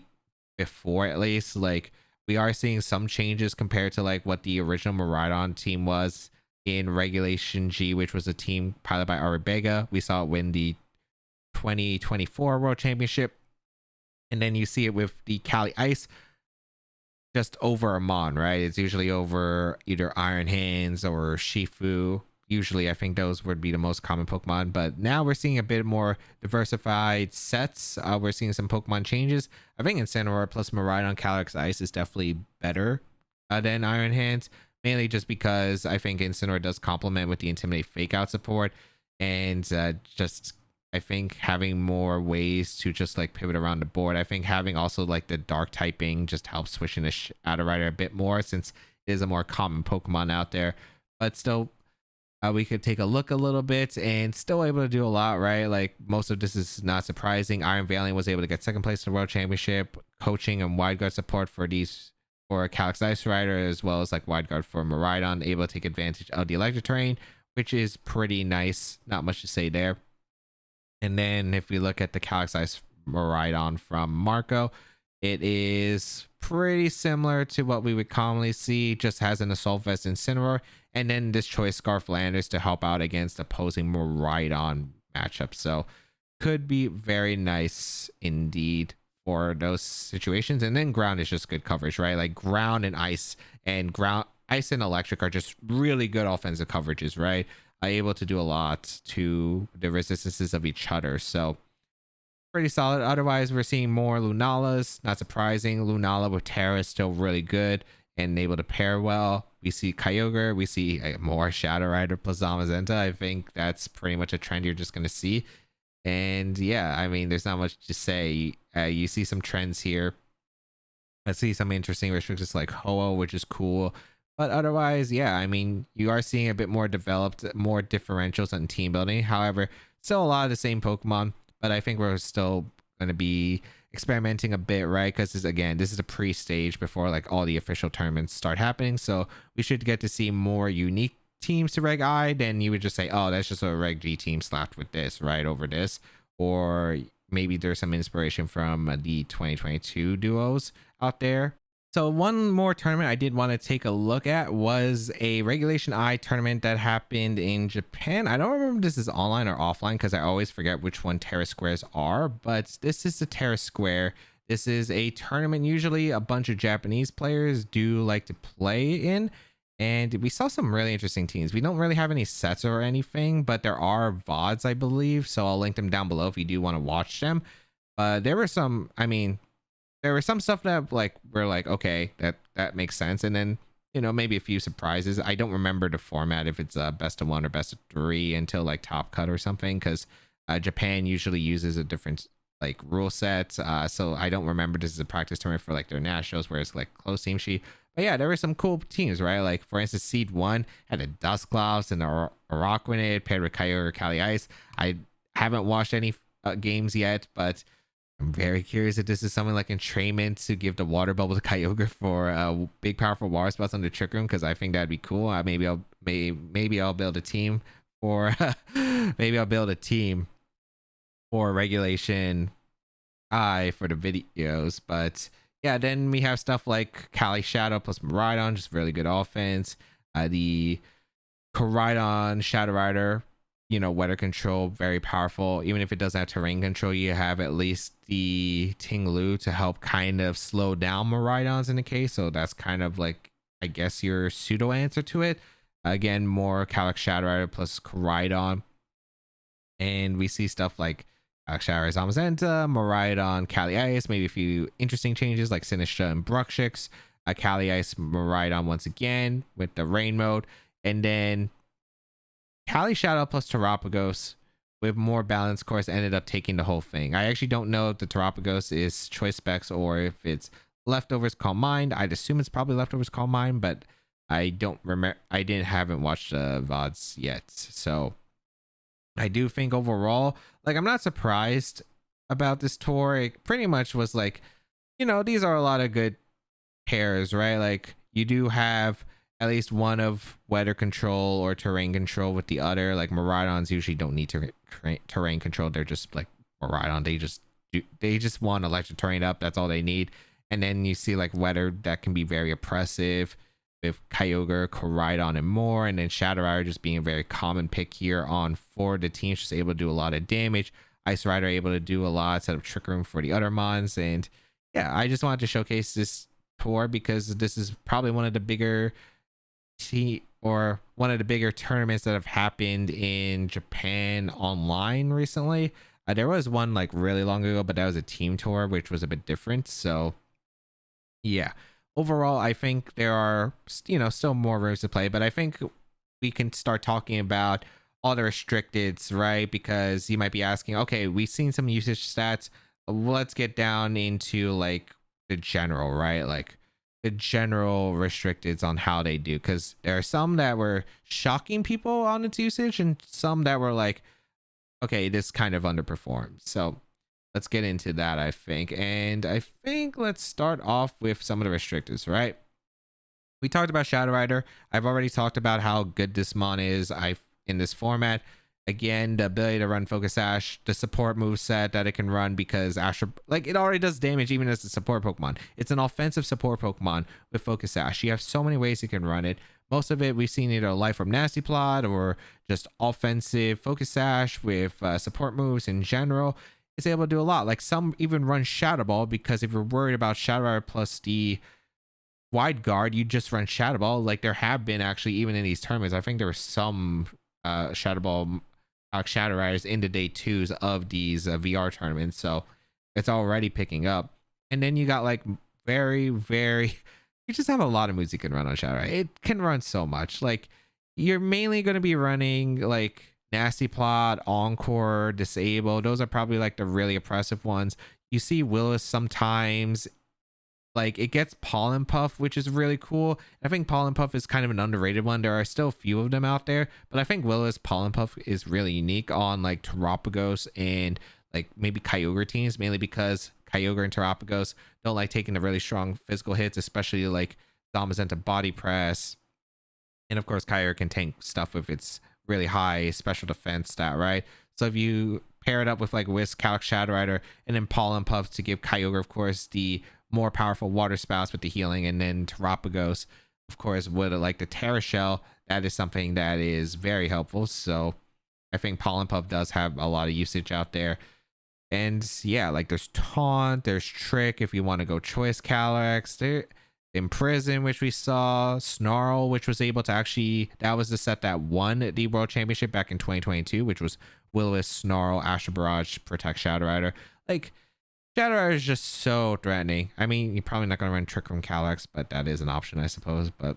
A: before, at least. Like, we are seeing some changes compared to like what the original Miraidon team was in Regulation G, which was a team piloted by Arabega. We saw it win the 2024 World Championship. And then you see it with the Caly-Ice just over Amon, right? It's usually over either Iron Hands or Urshifu. Usually, I think those would be the most common Pokemon. But now we're seeing a bit more diversified sets. We're seeing some Pokemon changes. I think Incineroar plus Miraidon Calyrex-Ice is definitely better than Iron Hands. Mainly just because I think Incineroar does complement with the Intimidate Fake Out support. And just... I think having more ways to just like pivot around the board. I think having also like the dark typing just helps switching the Shadow Rider a bit more, since it is a more common Pokemon out there. But still, we could take a look a little bit and still able to do a lot, right? Like, most of this is not surprising. Iron Valiant was able to get second place in the World Championship, coaching and wide guard support for Calyrex-Ice Rider, as well as like wide guard for Miraidon, able to take advantage of the electric terrain, which is pretty nice. Not much to say there. And then if we look at the Calyrex-Ice Miraidon from Marco, it is pretty similar to what we would commonly see, just has an Assault Vest Incineroar, and then this Choice Scarf Landers to help out against opposing Miraidon matchups. So could be very nice indeed for those situations. And then ground is just good coverage, right? Like ground and ice and electric are just really good offensive coverages, right? Able to do a lot to the resistances of each other. So pretty solid. Otherwise, we're seeing more Lunalas. Not surprising. Lunala with Terra is still really good and able to pair well. We see Kyogre. We see more Shadow Rider plus Zamazenta. I think that's pretty much a trend you're just going to see. And yeah, I mean, there's not much to say. You see some trends here. I see some interesting restrictions like Ho-Oh, which is cool. But otherwise, yeah, I mean, you are seeing a bit more developed, more differentials on team building. However, still a lot of the same Pokemon, but I think we're still going to be experimenting a bit, right? Because this is a pre-stage before like all the official tournaments start happening. So we should get to see more unique teams to Reg I. Then you would just say, oh, that's just a Reg G team slapped with this, right, over this. Or maybe there's some inspiration from the 2022 duos out there. So one more tournament I did want to take a look at was a Regulation I tournament that happened in Japan. I don't remember if this is online or offline because I always forget which one Terasquares are, but this is the Terasquare. This is a tournament usually a bunch of Japanese players do like to play in, and we saw some really interesting teams. We don't really have any sets or anything, but there are VODs, I believe, so I'll link them down below if you do want to watch them. There were some, I mean, there was some stuff that like we're like, okay, that makes sense, and then maybe a few surprises. I don't remember the format, if it's best of 1 or best of 3 until like top cut or something, because Japan usually uses a different like rule set, so I don't remember this is a practice tournament for like their nationals where it's like close team sheet. But yeah, there were some cool teams, right? Like for instance, seed 1 had a Dusclops and a Araquanid paired with Kyogre or Caly-Ice. I haven't watched any games yet, but I'm very curious if this is something like entrainment to give the water bubble to Kyogre for big powerful water spots on the trick room, because I think that'd be cool. Maybe I'll build a team for maybe I'll build a team for Regulation I for the videos. But yeah, then we have stuff like Cali Shadow plus Miraidon, just really good offense. The Koraidon Shadow Rider, weather control, very powerful. Even if it doesn't have terrain control, you have at least the Ting-Lu to help kind of slow down Miraidons in the case. So that's kind of like, I guess, your pseudo answer to it. Again, more Calyx Shadow Rider plus Koraidon. And we see stuff like Calyx Shadow Rider Zamazenta, Miraidon, Caly-Ice, maybe a few interesting changes like Sinistra and Bruxish. Caly-Ice Miraidon once again with the rain mode. And then Caly Shadow plus Terapagos with more balance course ended up taking the whole thing. I actually don't know if the Terapagos is choice specs or if it's leftovers Calm Mind. I'd assume it's probably leftovers Calm Mind, but I don't remember. Haven't watched the VODs yet. So I do think overall, like, I'm not surprised about this tour. It pretty much was like, these are a lot of good pairs, right? Like you do have at least one of weather control or terrain control with the other. Like Miraidons usually don't need terrain control. They're just like Miraidon. They just want electric terrain up. That's all they need. And then you see like weather that can be very oppressive with Kyogre, Koraidon, and more. And then Shadow Rider just being a very common pick here on for the teams, just able to do a lot of damage. Ice Rider able to do a lot, set up Trick Room for the other mons. And yeah, I just wanted to showcase this tour because this is probably one of the bigger tournaments that have happened in Japan online recently. There was one like really long ago, but that was a team tour, which was a bit different. So yeah, overall, I think there are still more rooms to play, but I think we can start talking about all the restricteds, right? Because you might be asking, okay, we've seen some usage stats. Let's get down into like the general, right? Like the general restricteds on how they do, because there are some that were shocking people on its usage and some that were like, okay, this kind of underperformed. So let's get into that, I think. And I think let's start off with some of the restricteds, right? We talked about Shadow Rider. I've already talked about how good this mon is in this format. Again, the ability to run Focus Sash, the support move set that it can run, because Astro, like, it already does damage even as a support Pokemon. It's an offensive support Pokemon with Focus Sash. You have so many ways you can run it. Most of it we've seen either Life from Nasty Plot or just offensive Focus Sash with support moves in general. It's able to do a lot. Like some even run Shadow Ball, because if you're worried about Shadow Rider plus the wide guard, you just run Shadow Ball. Like there have been actually, even in these tournaments, I think there were some Shadow Ball Shadow Riders in the day 2s of these VR tournaments. So it's already picking up. And then you got like very you just have a lot of moves you can run on Shadow Rider. It can run so much. Like you're mainly going to be running like Nasty Plot, Encore, Disable. Those are probably like the really oppressive ones. You see Willis sometimes. Like it gets Pollen Puff, which is really cool. I think Pollen Puff is kind of an underrated one. There are still a few of them out there, but I think Willis Pollen Puff is really unique on like Terapagos and like maybe Kyogre teams, mainly because Kyogre and Terapagos don't like taking the really strong physical hits, especially like Zamazenta Body Press. And of course, Kyogre can tank stuff with its really high special defense stat, right? So if you pair it up with like Whisk, Calyx, Shadow Rider, and then Pollen Puff to give Kyogre, of course, the more powerful water spouts with the healing, and then Terapagos, of course, with like the Terra Shell. That is something that is very helpful. So I think Pollen Puff does have a lot of usage out there. And yeah, like there's Taunt, there's Trick if you want to go Choice Calyrex, there Imprison, which we saw, Snarl, which was able to actually, that was the set that won the World Championship back in 2022, which was Will-O-Wisp, Snarl, Astral Barrage, Protect, Shadow Rider. Like Shadow Rider is just so threatening. I mean, you're probably not going to run Trick from Calyx, but that is an option, I suppose. But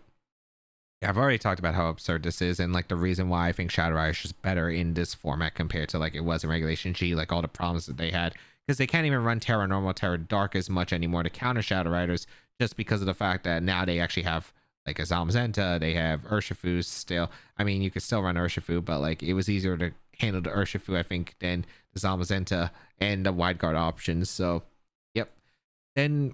A: yeah, I've already talked about how absurd this is, and like the reason why I think Shadow Rider is just better in this format compared to like it was in Regulation G, like all the problems that they had, because they can't even run Terra Normal, Terra Dark as much anymore to counter Shadow Riders, just because of the fact that now they actually have like a Zamazenta, they have Urshifu still. I mean, you could still run Urshifu, but like it was easier to handle the Urshifu, I think, than the Zamazenta and the wide guard options. So yep. Then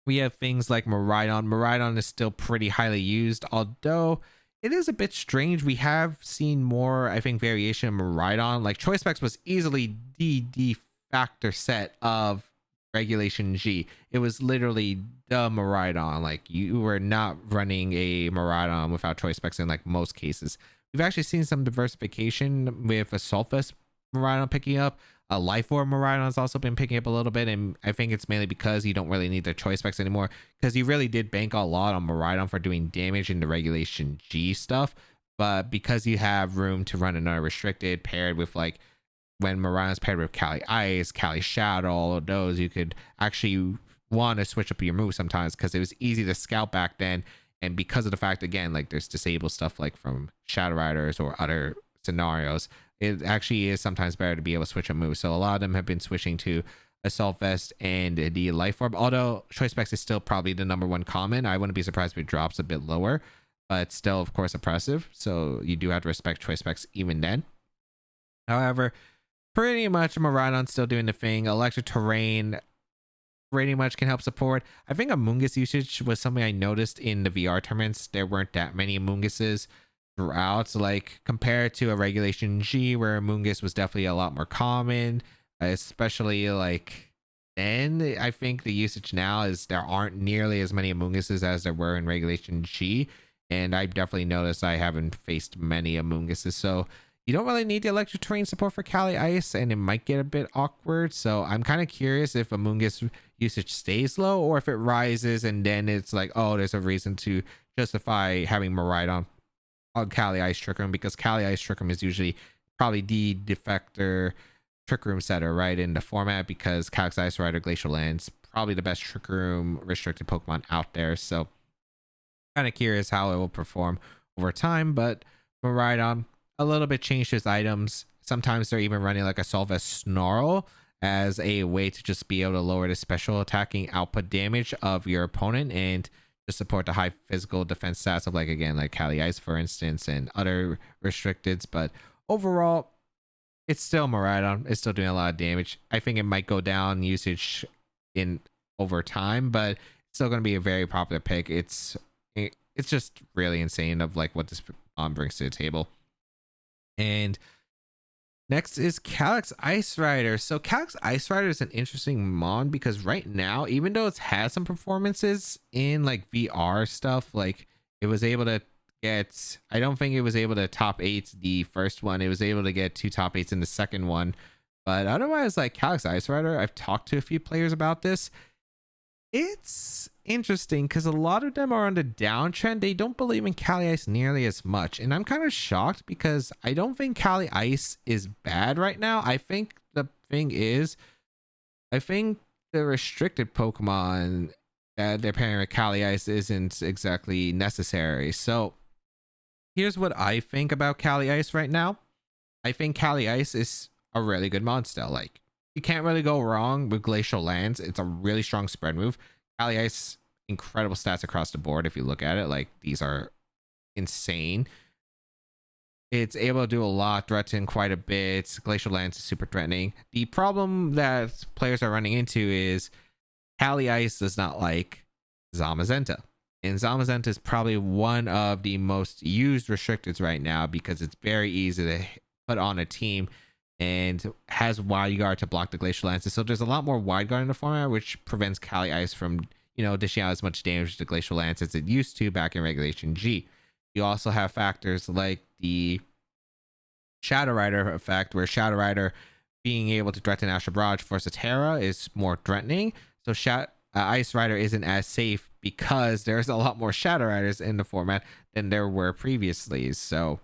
A: we have things like Miraidon. Miraidon is still pretty highly used, although it is a bit strange. We have seen more, I think, variation of Miraidon. Like Choice Specs was easily the factor set of Regulation G. It was literally the Miraidon. Like you were not running a Miraidon without Choice Specs in like most cases. We've actually seen some diversification with Assault Vest Miraidon picking up. A Life Orb Miraidon has also been picking up a little bit, and I think it's mainly because you don't really need the Choice Specs anymore, because you really did bank a lot on Miraidon for doing damage in the Regulation G stuff. But because you have room to run another restricted paired with like when Miraidon's paired with Caly-Ice, Caly Shadow, all of those, you could actually want to switch up your move sometimes, because it was easy to scout back then. And because of the fact, again, like there's disabled stuff like from Shadow Riders or other scenarios, it actually is sometimes better to be able to switch a move. So a lot of them have been switching to Assault Vest and the Life Orb, although Choice Specs is still probably the #1 common. I wouldn't be surprised if it drops a bit lower, but still, of course, oppressive. So you do have to respect Choice Specs even then. However, pretty much Miraidon's still doing the thing. Electric Terrain pretty much can help support. I think Amoonguss usage was something I noticed in the VR tournaments. There weren't that many Amoongusses throughout, like compared to a Regulation G where Amoonguss was definitely a lot more common, especially like then. I think the usage now is there aren't nearly as many Amoongusses as there were in Regulation G, and I definitely noticed I haven't faced many Amoongusses. So you don't really need the electric terrain support for Caly-Ice, and it might get a bit awkward. So I'm kind of curious if Amoonguss usage stays low or if it rises, and then it's like, oh, there's a reason to justify having Miraidon on Caly-Ice Trick Room, because Caly-Ice Trick Room is usually probably the defector Trick Room setter, right, in the format, because Calyx-Ice Rider Glacial Lands probably the best Trick Room restricted Pokemon out there. So kind of curious how it will perform over time. But Miraidon, a little bit changed his items. Sometimes they're even running like a Assault Vest Snarl as a way to just be able to lower the special attacking output damage of your opponent and to support the high physical defense stats of, like, again, like Caly-Ice, for instance, and other restricteds. But overall, it's still Miraidon. It's still doing a lot of damage. I think it might go down usage in over time, but it's still going to be a very popular pick. It's just really insane of like what this brings to the table. And next is Calyx-Ice Rider. So Calyx-Ice Rider is an interesting mon because right now, even though it's had some performances in like VR stuff, like it was able to get, I don't think it was able to top 8 the first one. It was able to get 2 top 8s in the second one. But otherwise, like Calyx-Ice Rider, I've talked to a few players about this. It's interesting because a lot of them are on the downtrend. They don't believe in Caly-Ice nearly as much, and I'm kind of shocked because I don't think Caly-Ice is bad right now. I think the thing is, I think the restricted Pokemon that they're pairing with Caly-Ice isn't exactly necessary. So here's what I think about Caly-Ice right now. I think Caly-Ice is a really good monster. Like, you can't really go wrong with Glacial Lands. It's a really strong spread move. Caly-Ice, incredible stats across the board. If you look at it, like, these are insane. It's able to do a lot, threaten quite a bit. Glacial Lands is super threatening. The problem that players are running into is Caly-Ice does not like Zamazenta. And Zamazenta is probably one of the most used restricteds right now because it's very easy to put on a team and has wide guard to block the glacial lances. So there's a lot more wide guard in the format, which prevents Caly-Ice from, you know, dishing out as much damage to the glacial lance as it used to back in Regulation G. You also have factors like the Shadow Rider effect, where Shadow Rider being able to threaten Astral Barrage for Cetera is more threatening. So Ice Rider isn't as safe because there's a lot more Shadow Riders in the format than there were previously. So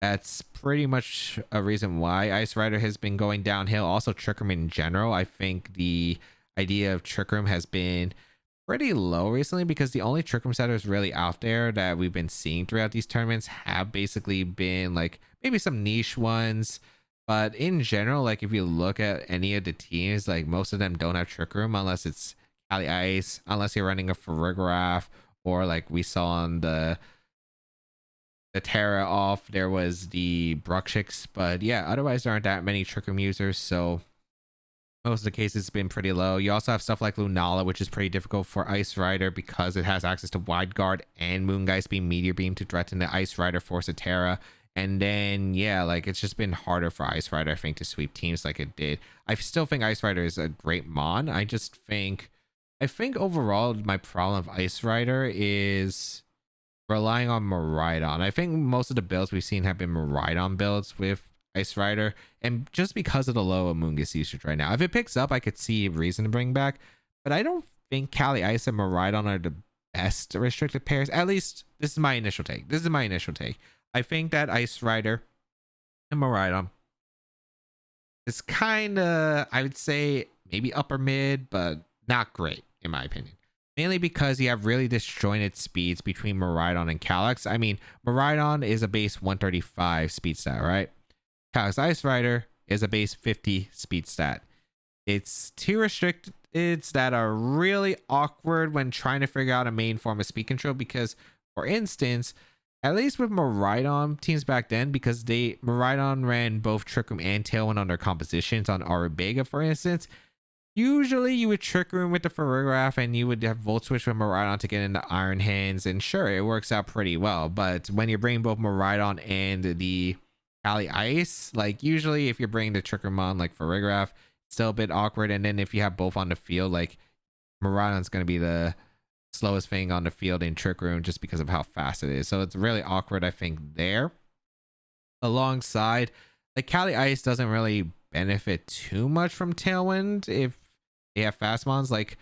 A: that's pretty much a reason why Ice Rider has been going downhill. Also, Trick Room in general. I think the idea of Trick Room has been pretty low recently because the only Trick Room setters really out there that we've been seeing throughout these tournaments have basically been like maybe some niche ones. But in general, like if you look at any of the teams, like most of them don't have Trick Room unless it's Caly-Ice, unless you're running a Farigiraf, or like we saw on the Terra off, there was the Bruxish. But yeah, otherwise there aren't that many Trick Room users, so most of the cases it's been pretty low. You also have stuff like Lunala, which is pretty difficult for Ice Rider because it has access to Wide Guard and Moongeist Beam, Meteor Beam to threaten the Ice Rider for Cetera. And then yeah, like it's just been harder for Ice Rider, I think, to sweep teams like it did. I still think Ice Rider is a great mon. I think overall my problem of Ice Rider is relying on Miraidon. I think most of the builds we've seen have been Miraidon builds with Ice Rider, and just because of the low Amoonguss usage right now. If it picks up, I could see a reason to bring back, but I don't think Caly-Ice and Miraidon are the best restricted pairs. At least this is my initial take. I think that Ice Rider and Miraidon is kind of, I would say, maybe upper mid, but not great in my opinion. Mainly because you have really disjointed speeds between Miraidon and Calyx. I mean, Miraidon is a base 135 speed stat, right? Calyx-Ice Rider is a base 50 speed stat. It's two restricteds that are really awkward when trying to figure out a main form of speed control because, for instance, at least with Miraidon teams back then, because Miraidon ran both Trick Room and Tailwind on their compositions on Arubega, for instance, usually you would Trick Room with the Farigiraf and you would have Volt Switch with Miraidon to get into Iron Hands, and sure, it works out pretty well. But when you're bringing both Miraidon and the Caly-Ice, like usually if you're bringing the Trick Room on like Farigiraf, it's still a bit awkward. And then if you have both on the field, like Miraidon's going to be the slowest thing on the field in Trick Room just because of how fast it is. So it's really awkward, I think, there. Alongside, like Caly-Ice doesn't really benefit too much from Tailwind if they have fast mons. Like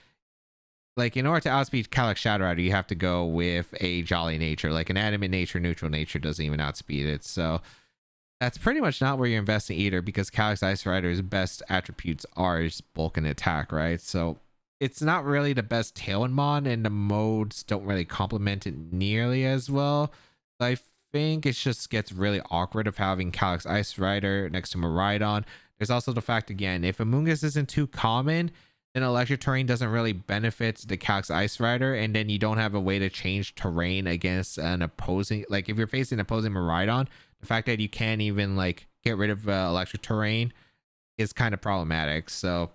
A: in order to outspeed Calyx Shadow Rider, you have to go with a Jolly Nature. Like an Adamant Nature, Neutral Nature doesn't even outspeed it. So that's pretty much not where you're investing either, because Calyx-Ice Rider's best attributes are just bulk and attack, right? So it's not really the best Tailwind mon, and the modes don't really complement it nearly as well. I think it just gets really awkward of having Calyx-Ice Rider next to Miraidon. There's also the fact, again, if Amoonguss isn't too common, then Electric Terrain doesn't really benefit the Calyx-Ice Rider, and then you don't have a way to change terrain against an opposing, like if you're facing opposing Miraidon, the fact that you can't even like get rid of Electric Terrain is kind of problematic. So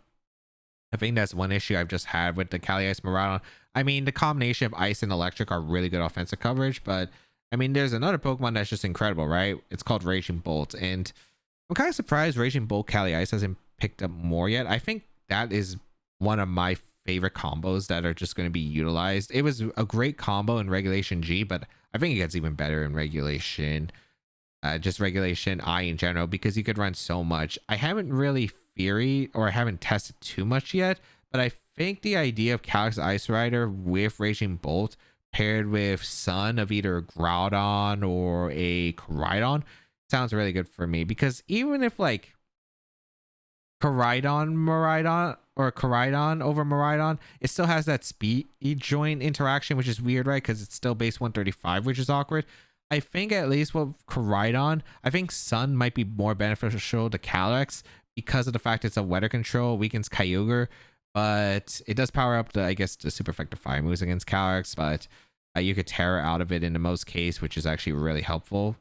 A: I think that's one issue I've just had with the Caly-Ice Miraidon. I mean, the combination of Ice and Electric are really good offensive coverage, but I mean, there's another Pokemon that's just incredible, right? It's called Raging Bolt, and I'm kind of surprised Raging Bolt Caly-Ice hasn't picked up more yet. I think that is one of my favorite combos that are just going to be utilized. It was a great combo in Regulation G, but I think it gets even better in Regulation I in general, because you could run so much. I haven't really I haven't tested too much yet, but I think the idea of Calyx-Ice Rider with Raging Bolt paired with Sun of either Groudon or a Koraidon sounds really good for me, because even if like Miraidon or Koraidon over Miraidon, it still has that speed joint interaction, which is weird, right? Because it's still base 135, which is awkward. I think at least with Koraidon, I think Sun might be more beneficial to Calyx because of the fact it's a weather control, weakens Kyogre, but it does power up the, I guess, the super effective fire moves against Calyx, but you could Terra out of it in the most case, which is actually really helpful,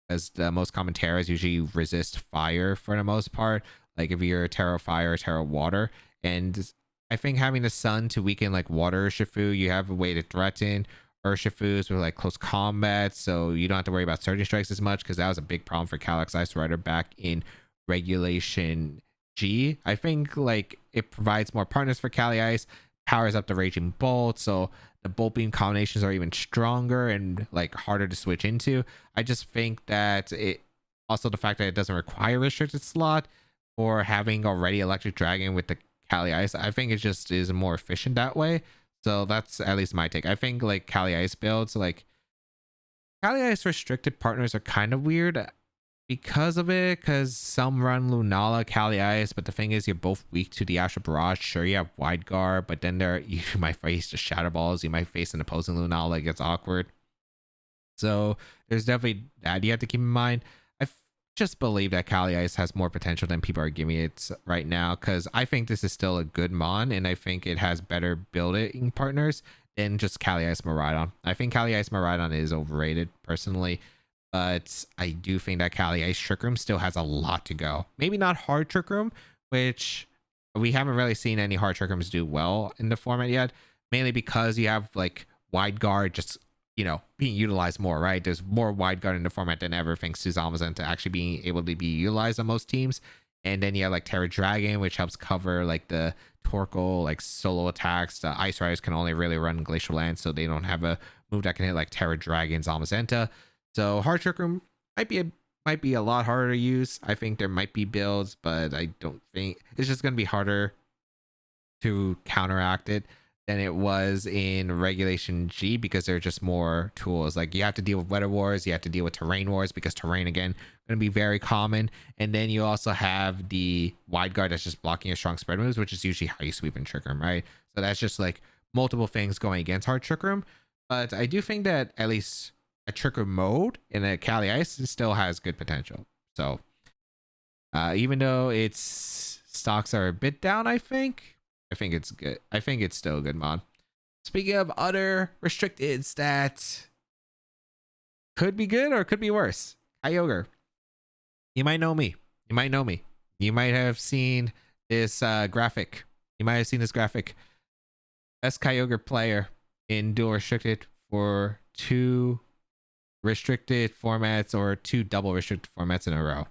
A: as the most common Terras usually resist fire for the most part. Like if you're Terra Fire or Terra Water, and I think having the Sun to weaken like Water Urshifu, you have a way to threaten Urshifus with like close combat, so you don't have to worry about Surging Strikes as much, because that was a big problem for Calyx-Ice Rider back in Regulation G. I think like it provides more partners for Caly-Ice, powers up the Raging Bolt, so the Bolt Beam combinations are even stronger and like harder to switch into. I just think that it also the fact that it doesn't require a restricted slot or having already Electric Dragon with the Caly-Ice, I think it just is more efficient that way. So that's at least my take. I think like Caly-Ice builds, like Caly-Ice restricted partners are kind of weird because of it, because some run Lunala, Caly-Ice, but the thing is you're both weak to the Astral Barrage. Sure, you have Wide Guard, but then you might face the Shadow Balls, you might face an opposing Lunala, it gets awkward. So there's definitely that you have to keep in mind. Just believe that Caly-Ice has more potential than people are giving it right now, because I think this is still a good mon, and I think it has better building partners than just Caly-Ice Miraidon. I think Caly-Ice Miraidon is overrated personally, but I do think that Caly-Ice Trick Room still has a lot to go. Maybe not hard Trick Room, which we haven't really seen any hard Trick Rooms do well in the format yet, mainly because you have like Wide Guard just, you know, being utilized more, right? There's more Wide Guard in the format than ever thanks to Zamazenta actually being able to be utilized on most teams. And then you have like Terra Dragon, which helps cover like the Torkoal like solo attacks. The Ice Riders can only really run Glacial Land, so they don't have a move that can hit like Terra Dragon, Zamazenta. So hard Trick Room might be a lot harder to use. I think there might be builds, but I don't think it's just going to be harder to counteract it than it was in Regulation G, because there are just more tools. Like you have to deal with Weather Wars, you have to deal with Terrain Wars, because Terrain again going to be very common, and then you also have the Wide Guard that's just blocking your strong spread moves, which is usually how you sweep in Trick Room, right? So that's just like multiple things going against hard Trick Room. But I do think that at least a Trick Room mode in a Caly-Ice still has good potential. So even though its stocks are a bit down, I think it's good. I think it's still a good mod. Speaking of other restricteds that could be good or could be worse, Kyogre. You might know me. You might know me. You might have seen this graphic. You might have seen this graphic. Best Kyogre player in dual restricted for 2 restricted formats or 2 double restricted formats in a row.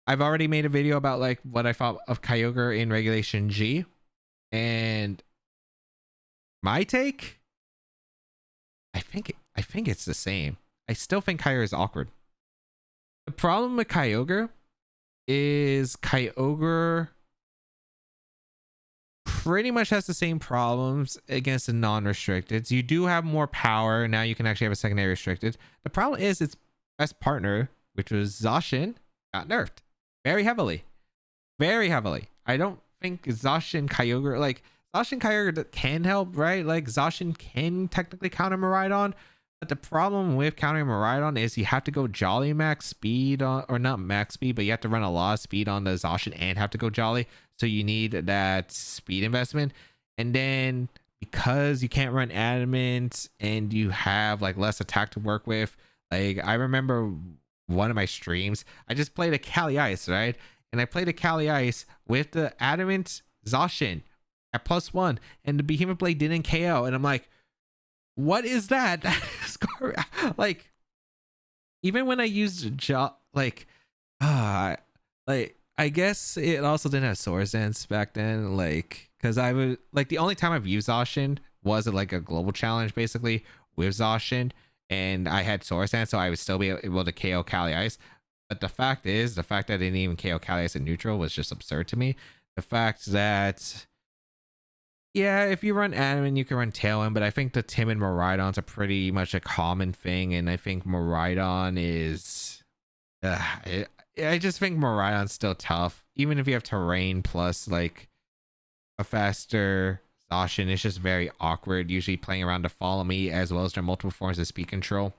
A: I've already made a video about like what I thought of Kyogre in Regulation G. And my take, I think it's the same. I still think Kyogre is awkward. The problem with Kyogre is Kyogre pretty much has the same problems against the non-restricted. You do have more power. Now you can actually have a secondary restricted. The problem is its best partner, which was Zacian, got nerfed very heavily. Very heavily. I don't think Zacian Kyogre, like Zacian Kyogre can help, right? Like Zacian can technically counter Miraidon, but the problem with countering Miraidon is you have to go Jolly max speed on, or not max speed, but you have to run a lot of speed on the Zacian and have to go Jolly. So you need that speed investment. And then because you can't run Adamant and you have like less attack to work with, like I remember one of my streams, I just played a Caly-Ice, right? And I played a Caly-Ice with the Adamant Zacian at +1, and the Behemoth Blade didn't KO. And I'm like, what is that? Like, even when I used like I guess it also didn't have Swords Dance back then, like, because I would like the only time I've used Zacian was at like a global challenge basically with Zacian, and I had Swords Dance, so I would still be able to KO Caly-Ice. But the fact that I didn't even KO Caly-Ice in neutral was just absurd to me. The fact that, yeah, if you run Adamant, you can run Tailwind, but I think the Timid Miraidons are pretty much a common thing, and I think Miraidon is... I just think Miraidon's still tough. Even if you have Terrain plus, like, a faster Zacian, it's just very awkward, usually playing around to follow me, as well as their multiple forms of speed control.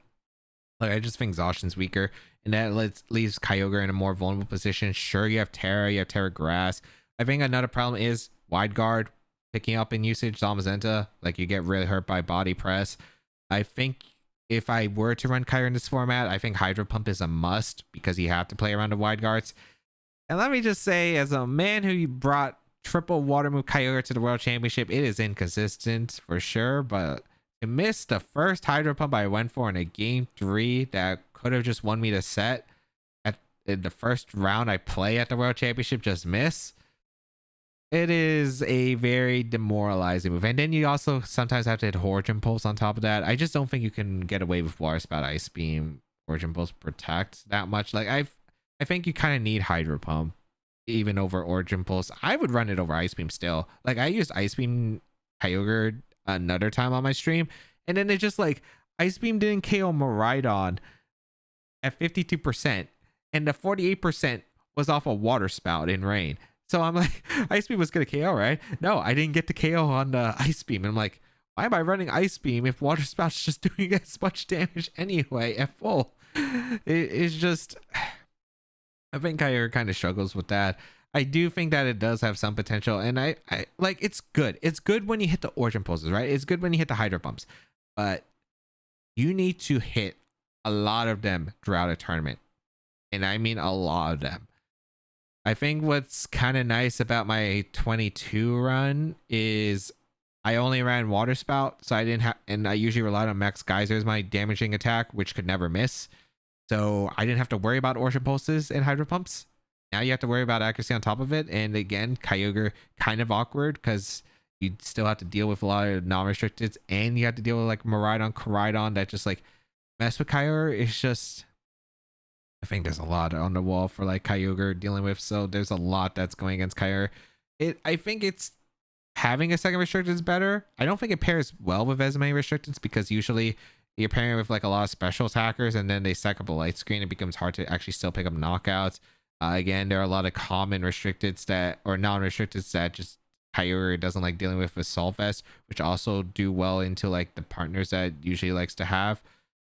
A: Like, I just think Zacian's weaker, and that leaves Kyogre in a more vulnerable position. Sure, you have Terra Grass. I think another problem is Wide Guard picking up in usage, Zamazenta. Like, you get really hurt by body press. I think if I were to run Kyogre in this format, I think Hydro Pump is a must, because you have to play around the Wide Guards. And let me just say, as a man who brought triple water move Kyogre to the World Championship, it is inconsistent for sure, but to miss the first Hydro Pump I went for in a game 3 that could have just won me the set in the first round I play at the World Championship just miss, it is a very demoralizing move. And then you also sometimes have to hit Origin Pulse on top of that. I just don't think you can get away with Water Spout, Ice Beam, Origin Pulse Protect that much. Like I think you kind of need Hydro Pump even over Origin Pulse. I would run it over Ice Beam still. Like I used Ice Beam Kyogre another time on my stream, and then it just like Ice Beam didn't KO Miraidon at 52%, and the 48% was off a Water Spout in rain. So I'm like, Ice Beam was gonna KO, right? No, I didn't get the KO on the Ice Beam. And I'm like, why am I running Ice Beam if Water Spout's just doing as much damage anyway at full? It's just, I think Kyogre kind of struggles with that. I do think that it does have some potential, and I like, it's good. It's good when you hit the Origin Pulses, right? It's good when you hit the Hydro Pumps, but you need to hit a lot of them throughout a tournament, and I mean a lot of them. I think what's kind of nice about my 22 run is I only ran Water Spout, so I didn't have, and I usually relied on Max Geyser as my damaging attack, which could never miss. So I didn't have to worry about Origin Pulses and Hydro Pumps. Now you have to worry about accuracy on top of it. And again, Kyogre kind of awkward because you still have to deal with a lot of non-restricteds, and you have to deal with like Miraidon, Koraidon that just like mess with Kyogre. It's just, I think there's a lot on the wall for like Kyogre dealing with. So there's a lot that's going against Kyogre. I think it's having a second restricted is better. I don't think it pairs well with as many restricteds because usually you're pairing with like a lot of special attackers, and then they stack up a light screen. It becomes hard to actually still pick up knockouts. Again, there are a lot of common restricteds that, or non-restricteds that just Kyogre doesn't like dealing with Assault Vest, which also do well into like the partners that usually likes to have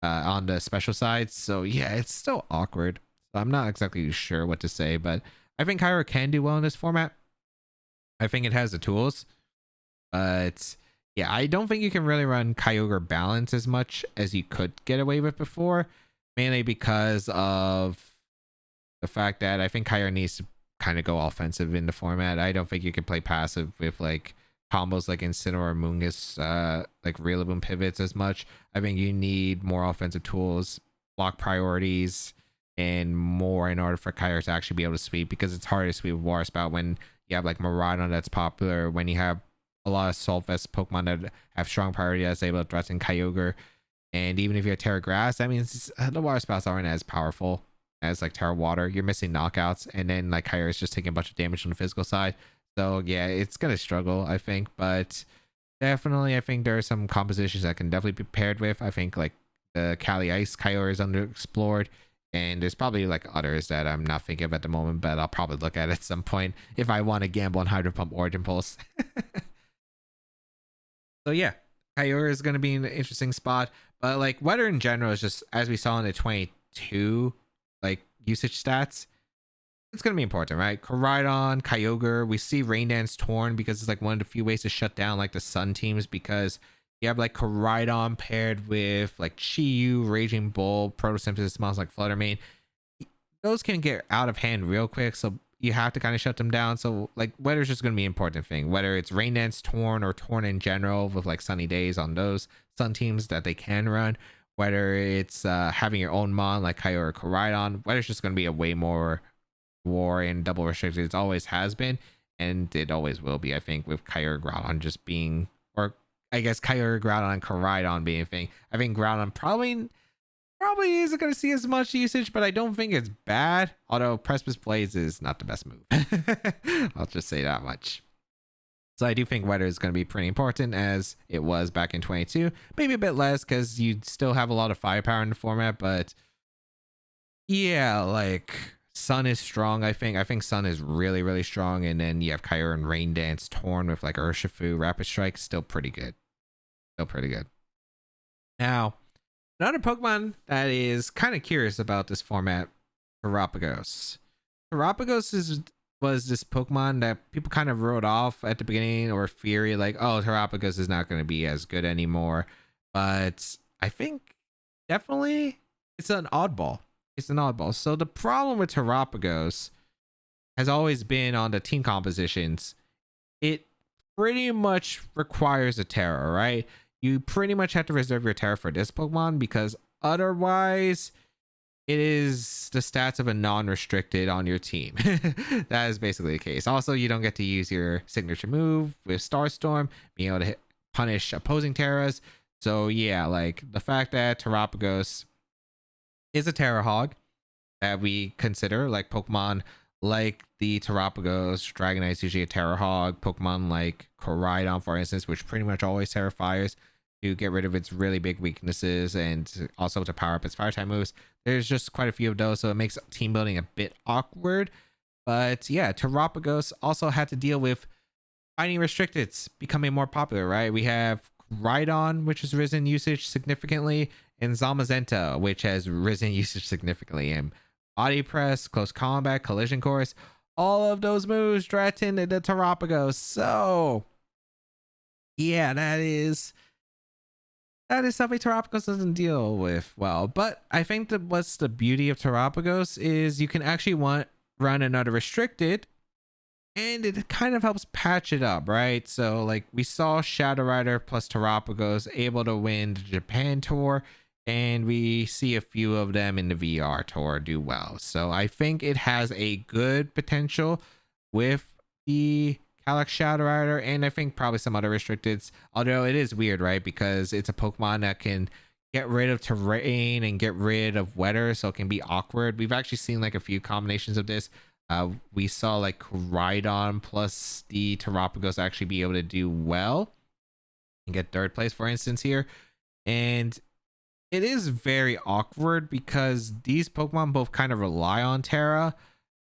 A: on the special side. So yeah, it's still awkward. So I'm not exactly sure what to say, but I think Kyogre can do well in this format. I think it has the tools, but yeah, I don't think you can really run Kyogre balance as much as you could get away with before, mainly because of the fact that I think Kyogre needs to kind of go offensive in the format. I don't think you can play passive with like combos like Incineroar or Amoonguss, like Rillaboom pivots as much. I think you need more offensive tools, block priorities, and more in order for Kyogre to actually be able to sweep, because it's hard to sweep with Water Spout when you have like Miraidon that's popular, when you have a lot of Assault Vest Pokemon that have strong priority that's able to threaten Kyogre. And even if you have Terra Grass, that means the Water Spouts aren't as powerful as like Terra Water. You're missing knockouts, and then like Kyogre is just taking a bunch of damage on the physical side. So yeah, it's gonna struggle, I think. But definitely, I think there are some compositions that can definitely be paired with. I think like the Caly-Ice Kyogre is underexplored, and there's probably like others that I'm not thinking of at the moment, but I'll probably look at some point if I want to gamble on Hydro Pump Origin Pulse. So yeah, Kyogre is going to be an interesting spot, but like weather in general is just, as we saw in the 22 like usage stats, it's going to be important, right? Koraidon, Kyogre, we see Rain Dance Torn because it's like one of the few ways to shut down like the Sun teams, because you have like Koraidon paired with like Chi-Yu, Raging Bull, Photosynthesis, smells like Flutter Mane. Those can get out of hand real quick, so you have to kind of shut them down. So like weather is just going to be an important thing, whether it's Rain Dance Torn or Torn in general with like sunny days on those Sun teams that they can run, whether it's having your own mon like Kyogre or Koraidon. Weather's just going to be a way more war and double restricted. It always has been, and it always will be, I think, with Kyogre Groudon just being, or I guess Kyogre Groudon and Koraidon being a thing. I think Groudon probably isn't going to see as much usage, but I don't think it's bad. Although Precipice Blaze is not the best move. I'll just say that much. So I do think weather is going to be pretty important, as it was back in 22. Maybe a bit less because you still have a lot of firepower in the format, but yeah, like Sun is strong. I think Sun is really, really strong. And then you have Kyogre and Rain Dance Torn with like Urshifu, Rapid Strike, still pretty good. Still pretty good. Now, another Pokemon that is kind of curious about this format, Terapagos. Terapagos was this Pokemon that people kind of wrote off at the beginning, or Fury, like, oh, Terapagos is not going to be as good anymore. But I think definitely it's an oddball. It's an oddball. So the problem with Terapagos has always been on the team compositions. It pretty much requires a Terra, right? You pretty much have to reserve your Terra for this Pokemon, because otherwise it is the stats of a non-restricted on your team. That is basically the case. Also, you don't get to use your signature move with Starstorm, being able to punish opposing Terras. So yeah, like the fact that Terapagos is a Terra Hog that we consider, like Pokemon like the Terapagos, Dragonite is usually a Terra Hog. Pokemon like Koraidon, for instance, which pretty much always Terra Fires to get rid of its really big weaknesses and also to power up its fire type moves. There's just quite a few of those, so it makes team building a bit awkward. But yeah, Terapagos also had to deal with finding restricteds becoming more popular, right? We have Rhydon, which has risen usage significantly, and Zamazenta, which has risen usage significantly. And Body Press, Close Combat, Collision Course, all of those moves threaten the Terapagos. So yeah, that is something Terapagos doesn't deal with well. But I think that what's the beauty of Terapagos is you can actually run another restricted, and it kind of helps patch it up, right? So like we saw Shadow Rider plus Terapagos able to win the Japan tour, and we see a few of them in the VR tour do well. So I think it has a good potential with the Calyx Shadow Rider, and I think probably some other restricteds. Although it is weird, right? Because it's a Pokemon that can get rid of terrain and get rid of weather, so it can be awkward. We've actually seen like a few combinations of this. We saw like Rhydon plus the Terapagos actually be able to do well and get third place, for instance, here. And it is very awkward because these Pokemon both kind of rely on Terra,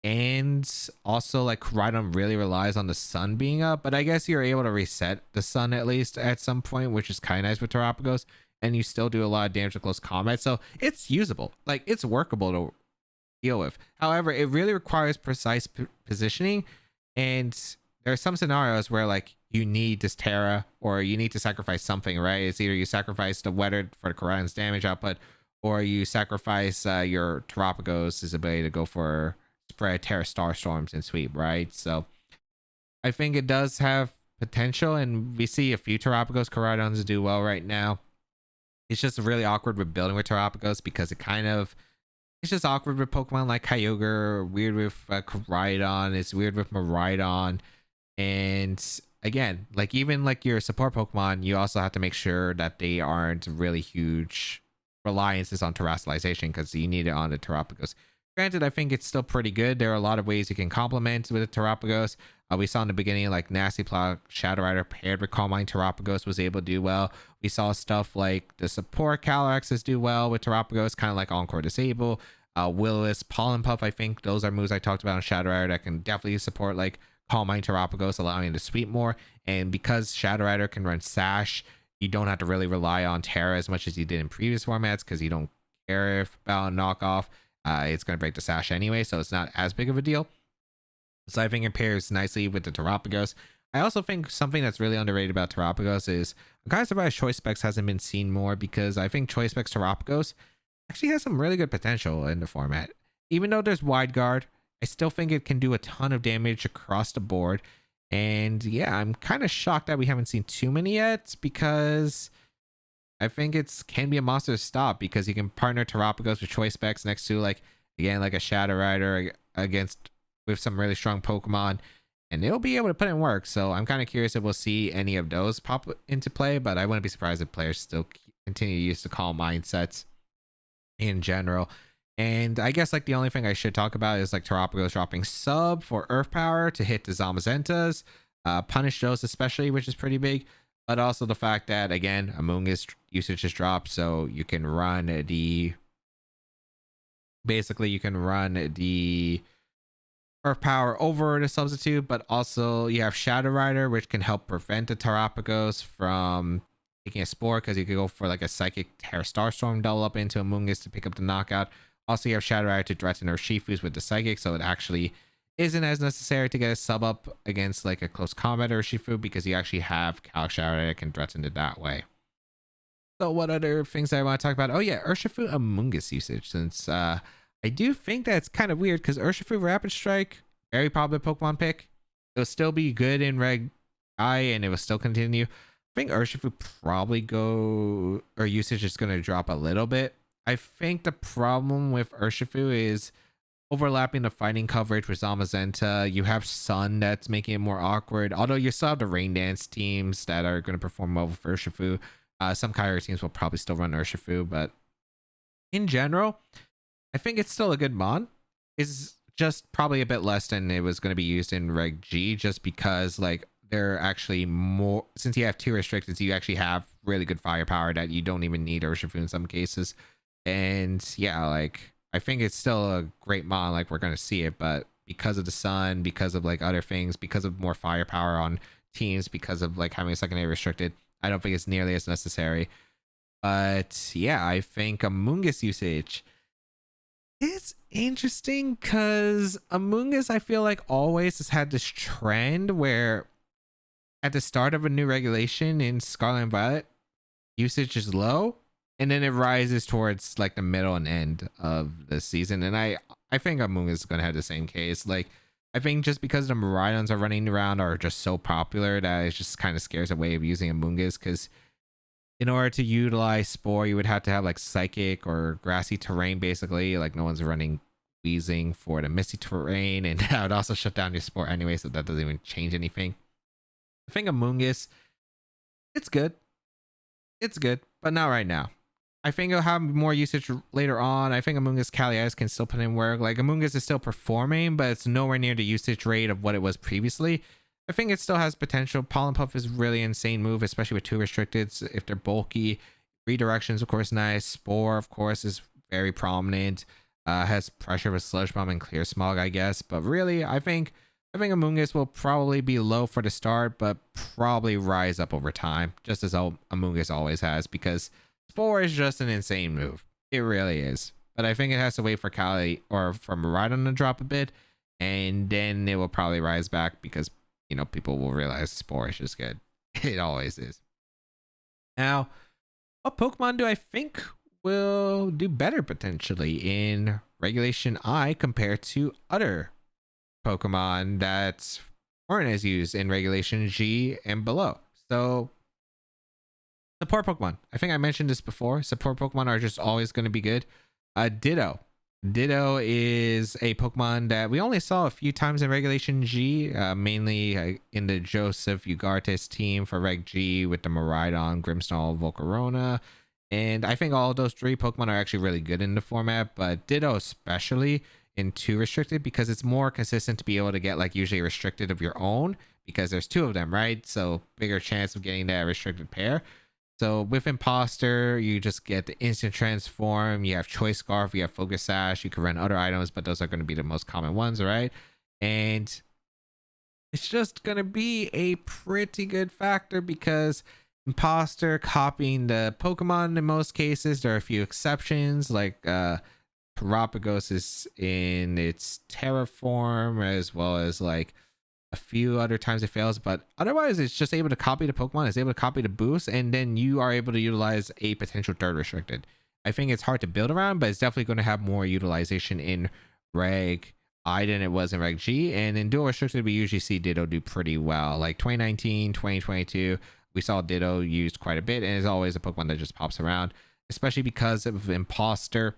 A: and also like Rhydon really relies on the sun being up. But I guess you're able to reset the sun at least at some point, which is kind of nice with Terapagos, and you still do a lot of damage to close combat. So it's usable, like it's workable to deal with. However, it really requires precise positioning, and there are some scenarios where like you need this Terra or you need to sacrifice something, right? It's either you sacrifice the weather for the Koraidon's damage output, or you sacrifice your Terapagos' ability to go for spread Terra Starstorms and sweep, right? So I think it does have potential, and we see a few Terapagos Koraidons do well right now. It's just really awkward with building with Terapagos because it's just awkward with Pokemon like Kyogre, weird with Koraidon, it's weird with Miraidon. And again, like even like your support Pokemon, you also have to make sure that they aren't really huge reliances on terrestrialization, because you need it on the Terapagos. Granted, I think it's still pretty good. There are a lot of ways you can complement with the Terapagos. We saw in the beginning like Nasty Plot Shadow Rider paired with Calm Mind Terapagos was able to do well. We saw stuff like the support Calyrex do well with Terapagos, kind of like Encore Disable, Willis, Pollen Puff. I think those are moves I talked about on Shadow Rider that can definitely support like Calm Mind Terapagos, allowing it to sweep more. And because Shadow Rider can run Sash, you don't have to really rely on Terra as much as you did in previous formats, because you don't care if about a knockoff. It's going to break the Sash anyway, so it's not as big of a deal. So I think it pairs nicely with the Terapagos. I also think something that's really underrated about Terapagos is I'm kind of surprised Choice Specs hasn't been seen more, because I think Choice Specs Terapagos actually has some really good potential in the format. Even though there's Wide Guard, I still think it can do a ton of damage across the board. And yeah, I'm kind of shocked that we haven't seen too many yet, because I think it's can be a monster to stop, because you can partner Terapagos with Choice Specs next to like, again, like a Shadow Rider against with some really strong Pokemon, and it'll be able to put in work. So I'm kind of curious if we'll see any of those pop into play, but I wouldn't be surprised if players still continue to use the Calm mindsets in general. And I guess like the only thing I should talk about is like Terapagos dropping sub for Earth Power to hit the Zamazentas, punish those especially, which is pretty big. But also the fact that, again, Amoonguss usage has dropped, so you can run the Earth Power over the substitute. But also you have Shadow Rider, which can help prevent the Terapagos from taking a Spore, because you could go for like a Psychic Terra Starstorm double up into Amoonguss to pick up the knockout. Also, you have Shadow Rider to threaten Urshifus with the Psychic, so it actually isn't as necessary to get a sub up against like a close combat Urshifu, because you actually have Calyx Shadow Rider that can threaten it that way. So what other things I want to talk about? Oh yeah, Urshifu Amoonguss usage, since I do think that's kind of weird, because Urshifu Rapid Strike, very popular Pokemon pick. It'll still be good in Reg I, and it will still continue. I think Urshifu probably usage is going to drop a little bit. I think the problem with Urshifu is overlapping the fighting coverage with Zamazenta. You have Sun that's making it more awkward. Although you still have the Rain Dance teams that are going to perform well with Urshifu. Some Kyogre teams will probably still run Urshifu, but in general, I think it's still a good mon. It's just probably a bit less than it was going to be used in Reg G, just because like they're actually more, since you have two restricted, you actually have really good firepower that you don't even need Urshifu in some cases. And yeah, like I think it's still a great mon, like we're gonna see it, but because of the sun, because of like other things, because of more firepower on teams, because of like having a secondary restricted, I don't think it's nearly as necessary. But yeah, I think Amoonguss usage, it's interesting because Amoonguss, I feel like always has had this trend where at the start of a new regulation in Scarlet and Violet, usage is low, and then it rises towards like the middle and end of the season. And I think Amoonguss is going to have the same case. Like I think just because the Miraidons are running around are just so popular that it just kind of scares away of using Amoonguss, because in order to utilize Spore, you would have to have like Psychic or Grassy terrain, basically. Like no one's running Wheezing for the Misty terrain, and that would also shut down your Spore anyway, so that doesn't even change anything. I think Amoonguss, it's good. It's good, but not right now. I think it'll have more usage later on. I think Amoonguss Caly-Ice can still put in work. Like Amoonguss is still performing, but it's nowhere near the usage rate of what it was previously. I think it still has potential. Pollen Puff is really insane move, especially with two restricteds. If they're bulky, redirections, of course, nice. Spore, of course, is very prominent. Has pressure with Sludge Bomb and Clear Smog, I guess. But really, I think Amoonguss will probably be low for the start, but probably rise up over time, just as Amoonguss always has, because Spore is just an insane move. It really is. But I think it has to wait for Caly or for Miraidon to drop a bit, and then it will probably rise back because, you know, people will realize Spore is just good. It always is. Now, what Pokemon do I think will do better potentially in Regulation I compared to other Pokemon that weren't as used in Regulation G and below? So, support Pokemon. I think I mentioned this before. Support Pokemon are just always going to be good. Ditto. Ditto is a Pokemon that we only saw a few times in Regulation G, mainly in the Joseph Ugartes team for Reg G with the Miraidon, Grimmsnarl, Volcarona. And I think all of those three Pokemon are actually really good in the format, but Ditto especially in 2 restricted, because it's more consistent to be able to get like usually restricted of your own, because there's 2 of them, right? So bigger chance of getting that restricted pair. So with Imposter, you just get the instant transform. You have Choice Scarf, you have Focus Sash. You can run other items, but those are going to be the most common ones, right? And it's just going to be a pretty good factor because Imposter copying the Pokemon in most cases. There are a few exceptions, like Terapagos is in its Terra form, as well as like a few other times it fails, but otherwise it's just able to copy the Pokemon, it's able to copy the boost, and then you are able to utilize a potential third restricted. I think it's hard to build around, but it's definitely going to have more utilization in Reg I than it was in Reg G. And in dual restricted, we usually see Ditto do pretty well. Like 2019, 2022, we saw Ditto used quite a bit, and it's always a Pokemon that just pops around, especially because of Imposter.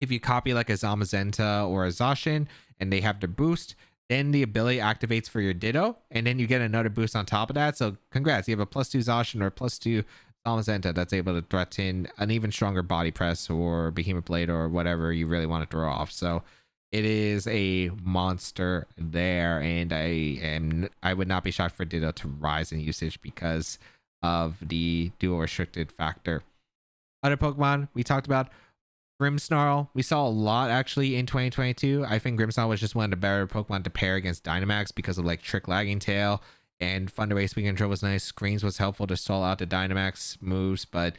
A: If you copy like a Zamazenta or a Zacian and they have the boost, then the ability activates for your Ditto, and then you get another boost on top of that. So congrats, you have a +2 Zacian or a +2 Zamazenta that's able to threaten an even stronger Body Press or Behemoth Blade or whatever you really want to throw off. So it is a monster there, and I would not be shocked for Ditto to rise in usage because of the dual restricted factor. Other Pokemon we talked about, Grimmsnarl, we saw a lot actually in 2022. I think Grimmsnarl was just one of the better Pokemon to pair against Dynamax because of like Trick Lagging Tail, and Thunder Wave Speed Control was nice. Screens was helpful to stall out the Dynamax moves, but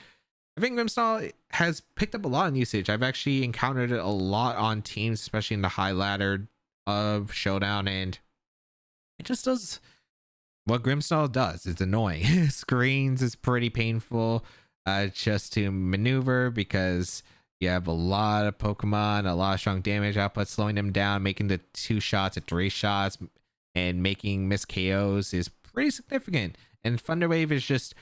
A: I think Grimmsnarl has picked up a lot in usage. I've actually encountered it a lot on teams, especially in the high ladder of Showdown, and it just does what Grimmsnarl does. It's annoying. Screens is pretty painful just to maneuver because you have a lot of Pokemon, a lot of strong damage output, slowing them down, making the 2 shots at 3 shots, and making miss KOs is pretty significant. And Thunder Wave is just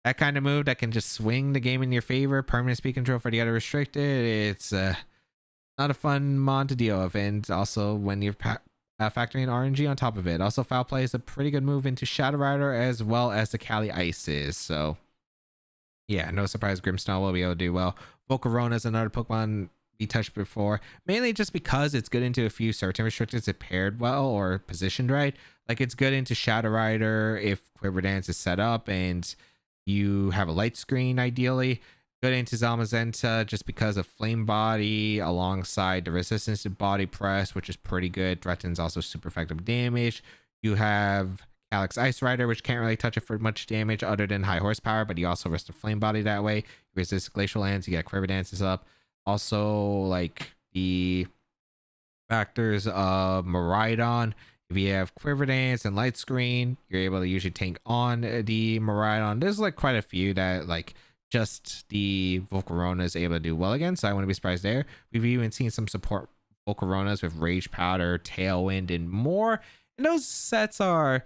A: that kind of move that can just swing the game in your favor. Permanent speed control for the other restricted. It's not a fun mon to deal with, and also when you're factoring RNG on top of it. Also, Foul Play is a pretty good move into Shadow Rider as well as the Caly-Ice is. So yeah, no surprise Grimmsnarl will be able to do well. Volcarona is another Pokemon we touched before, mainly just because it's good into a few certain restricteds that paired well or positioned right. Like it's good into Shadow Rider if Quiver Dance is set up and you have a light screen ideally. Good into Zamazenta just because of Flame Body alongside the resistance to Body Press, which is pretty good. Threatens also super effective damage. You have Calyx-Ice Rider, which can't really touch it for much damage other than high horsepower, but you also resist Flame Body that way. You resist Glacial Lands, you get Quiver Dances up. Also, like the factors of Miraidon. If you have Quiver Dance and Light Screen, you're able to usually tank on the Miraidon. There's like quite a few that like just the Volcarona is able to do well against, so I wouldn't be surprised there. We've even seen some support Volcaronas with Rage Powder, Tailwind, and more. And those sets are,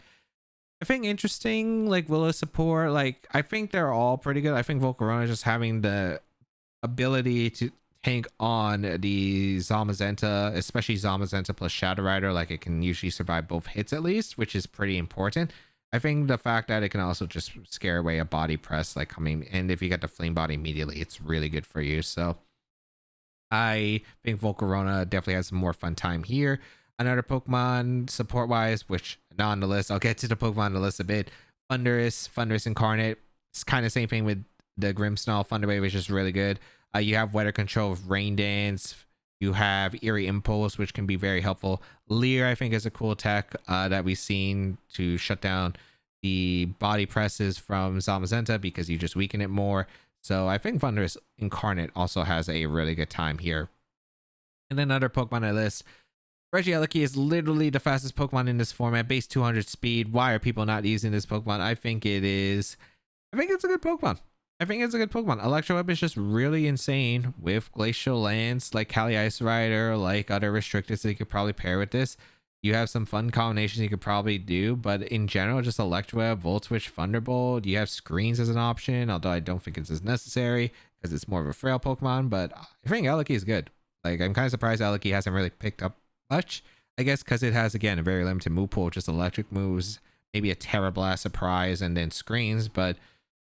A: I think, interesting. Like Willow support, like I think they're all pretty good. I think Volcarona just having the ability to tank on the Zamazenta, especially Zamazenta plus Shadow Rider, like it can usually survive both hits at least, which is pretty important. I think the fact that it can also just scare away a Body Press like coming, and if you get the Flame Body immediately, it's really good for you. So I think Volcarona definitely has some more fun time here. Another Pokemon support wise, which not on the list, I'll get to the Pokemon on the list a bit. Thunderous Incarnate. It's kind of same thing with the Grimmsnarl. Thunderwave is just really good. You have weather control with Rain Dance. You have Eerie Impulse, which can be very helpful. Leer, I think, is a cool tech that we've seen to shut down the body presses from Zamazenta because you just weaken it more. So I think Thunderous Incarnate also has a really good time here. And then another Pokemon on I list. Regieleki is literally the fastest Pokemon in this format, base 200 speed. Why are people not using this Pokemon? I think it's a good Pokemon. Electro Web is just really insane with Glacial Lance, like Caly-Ice Rider, like other restricteds that you could probably pair with this. You have some fun combinations you could probably do, but in general, just Electro Web, Volt Switch, Thunderbolt. You have Screens as an option, although I don't think it's as necessary because it's more of a frail Pokemon, but I think Eleki is good. Like, I'm kind of surprised Eleki hasn't really picked up much. I guess because it has, again, a very limited move pool, just electric moves, maybe a Terra Blast surprise, and then Screens, but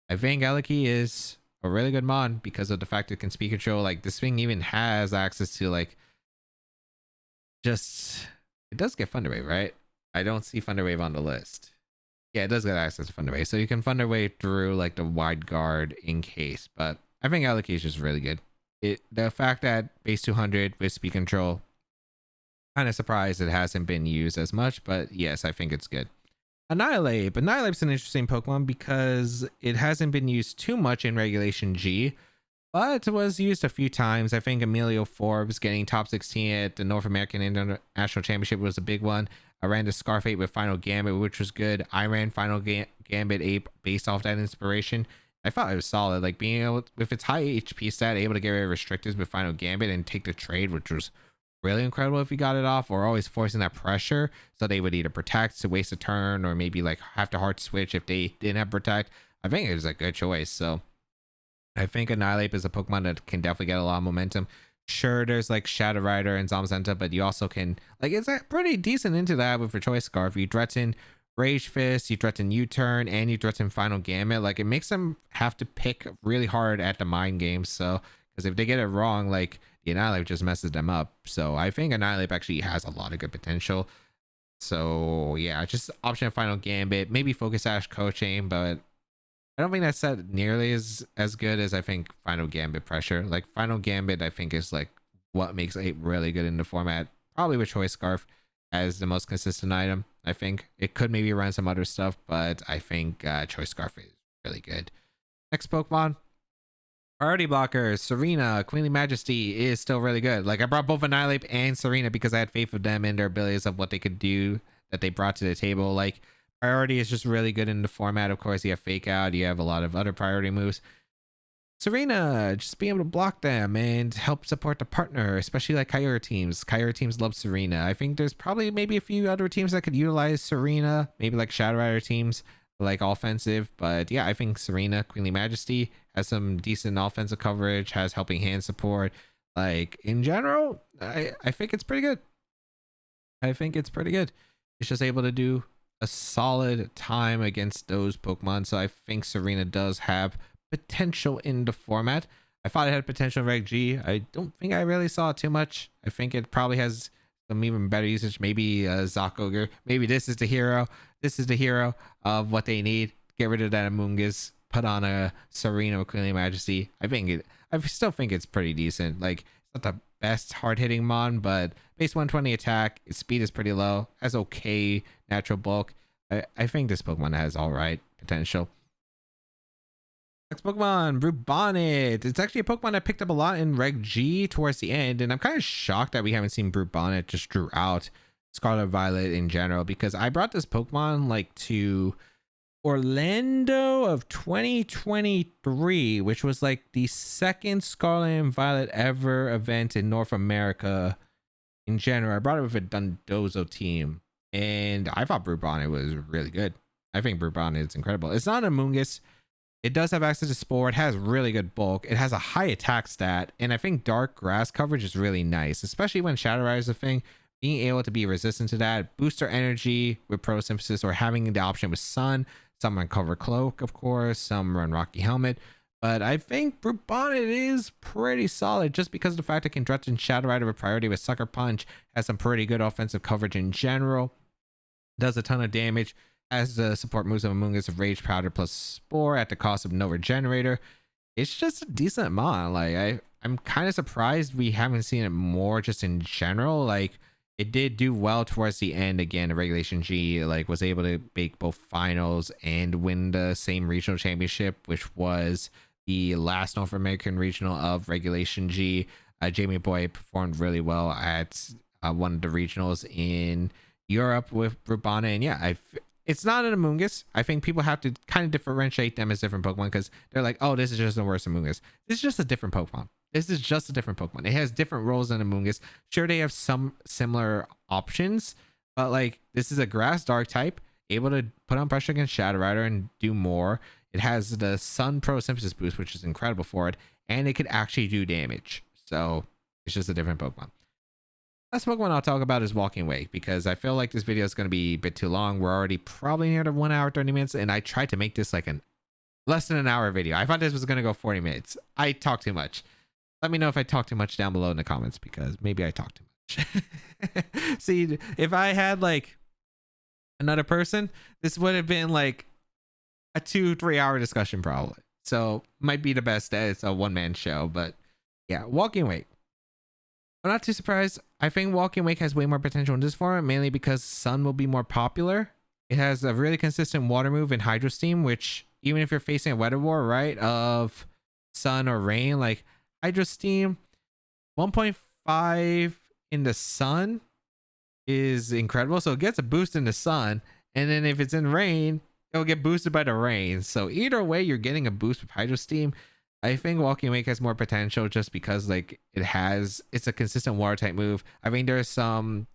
A: I think Eleki is a really good mon because of the fact it can speed control. Like this thing even has access to like just, it does get Thunder Wave, right? I don't see Thunder Wave on the list. Yeah, it does get access to Thunder Wave. So you can Thunder Wave through like the wide guard in case, but I think Eleki is just really good. The fact that base 200 with speed control, kind of surprised it hasn't been used as much, but yes, I think it's good. Annihilape's an interesting Pokemon because it hasn't been used too much in Regulation G, but was used a few times. I think Emilio Forbes getting top 16 at the North American International Championship was a big one. I ran the Scarf 8 with Final Gambit, which was good. I ran Final Gambit 8 based off that inspiration. I thought it was solid. Like being able, with its high HP stat, able to get rid of restrictors with Final Gambit and take the trade, which was really incredible if you got it off, or always forcing that pressure so they would either protect to waste a turn or maybe like have to hard switch if they didn't have protect. I think it was a good choice. So I think Annihilape is a Pokemon that can definitely get a lot of momentum. Sure, there's like Shadow Rider and Zamazenta, but you also can, like, it's pretty decent into that with your Choice Scarf. You threaten Rage Fist, you threaten U-Turn, and you threaten Final Gambit. Like, it makes them have to pick really hard at the mind games. So because if they get it wrong, like, the Annihilape just messes them up. So I think Annihilape actually has a lot of good potential. So yeah, just option of Final Gambit, maybe Focus Sash coaching, but I don't think that's set nearly as good as I think Final Gambit pressure. Like Final Gambit, I think is like what makes it really good in the format. Probably with Choice Scarf as the most consistent item. I think it could maybe run some other stuff, but I think Choice Scarf is really good. Next Pokemon. Priority blockers, Serena, Queenly Majesty is still really good. Like I brought both Annihilape and Serena because I had faith of them and their abilities of what they could do that they brought to the table. Like Priority is just really good in the format. Of course, you have Fake Out, you have a lot of other priority moves. Serena, just being able to block them and help support the partner, especially like Kyogre teams. Kyogre teams love Serena. I think there's probably maybe a few other teams that could utilize Serena, maybe like Shadow Rider teams. like offensive. But yeah, I think Serena, Queenly Majesty has some decent offensive coverage, has helping hand support. Like in general, I think it's pretty good. I think it's pretty good. It's just able to do a solid time against those Pokemon. So I think Serena does have potential in the format. I thought it had potential in Reg G. I don't think I really saw it too much. I think it probably has some even better usage. Maybe Zocogre. Maybe this is the hero. This is the hero of what they need. Get rid of that Amoonguss. Put on a Serena with Queenly Majesty. I still think it's pretty decent. Like, it's not the best hard-hitting mon, but base 120 attack, its speed is pretty low, has okay natural bulk. I think this Pokemon has all right potential. Next Pokemon, Brubonnet. It's actually a Pokemon I picked up a lot in Reg G towards the end, and I'm kind of shocked that we haven't seen Brubonnet just drew out Scarlet Violet in general, because I brought this Pokemon like to Orlando of 2023, which was like the second Scarlet and Violet ever event in North America in general. I brought it with a Dundozo team, and I thought Brubonnet was really good. I think Brubonnet is incredible. It's not an Amoonguss. It does have access to Spore. It has really good bulk. It has a high attack stat, and I think dark grass coverage is really nice, especially when Shadow Rider is a thing. Being able to be resistant to that, booster energy with photosynthesis, or having the option with Sun. Some run Cover Cloak, of course. Some run Rocky Helmet. But I think Brubonnet is pretty solid just because of the fact it can threaten Shadow Rider with priority with Sucker Punch. Has some pretty good offensive coverage in general. Does a ton of damage. Has the support moves of Amoonguss of Rage Powder plus Spore at the cost of no Regenerator. It's just a decent mon. Like, I'm kind of surprised we haven't seen it more just in general. Like, it did do well towards the end again. Regulation G, like, was able to make both finals and win the same regional championship, which was the last North American regional of Regulation G. Jamie Boy performed really well at one of the regionals in Europe with Brubonnet, and yeah, it's not an Amoonguss. I think people have to kind of differentiate them as different Pokemon, because they're like, oh, this is just the worst Amoonguss. This is just a different Pokemon. This is just a different Pokemon. It has different roles than Amoonguss. Sure, they have some similar options, but like, this is a grass dark type, able to put on pressure against Shadow Rider and do more. It has the Sun Photosynthesis boost, which is incredible for it, and it could actually do damage. So it's just a different Pokemon. Last Pokemon I'll talk about is Walking Wake, because I feel like this video is going to be a bit too long. We're already probably near the 1 hour 30 minutes, and I tried to make this like an less than an hour video. I thought this was going to go 40 minutes. I talk too much. Let me know if I talk too much down below in the comments, because maybe I talk too much. See, if I had like another person, this would have been like a 2-3 hour discussion probably. So might be the best that it's a one-man show. But yeah, Walking Wake. I'm not too surprised. I think Walking Wake has way more potential in this format, mainly because Sun will be more popular. It has a really consistent water move in Hydro Steam, which even if you're facing a weather war, right, of Sun or Rain, like Hydro Steam 1.5 in the Sun is incredible. So it gets a boost in the Sun, and then if it's in Rain, it'll get boosted by the Rain. So either way, you're getting a boost with Hydro Steam. I think Walking Wake has more potential just because like it's a consistent water type move. I mean, there's some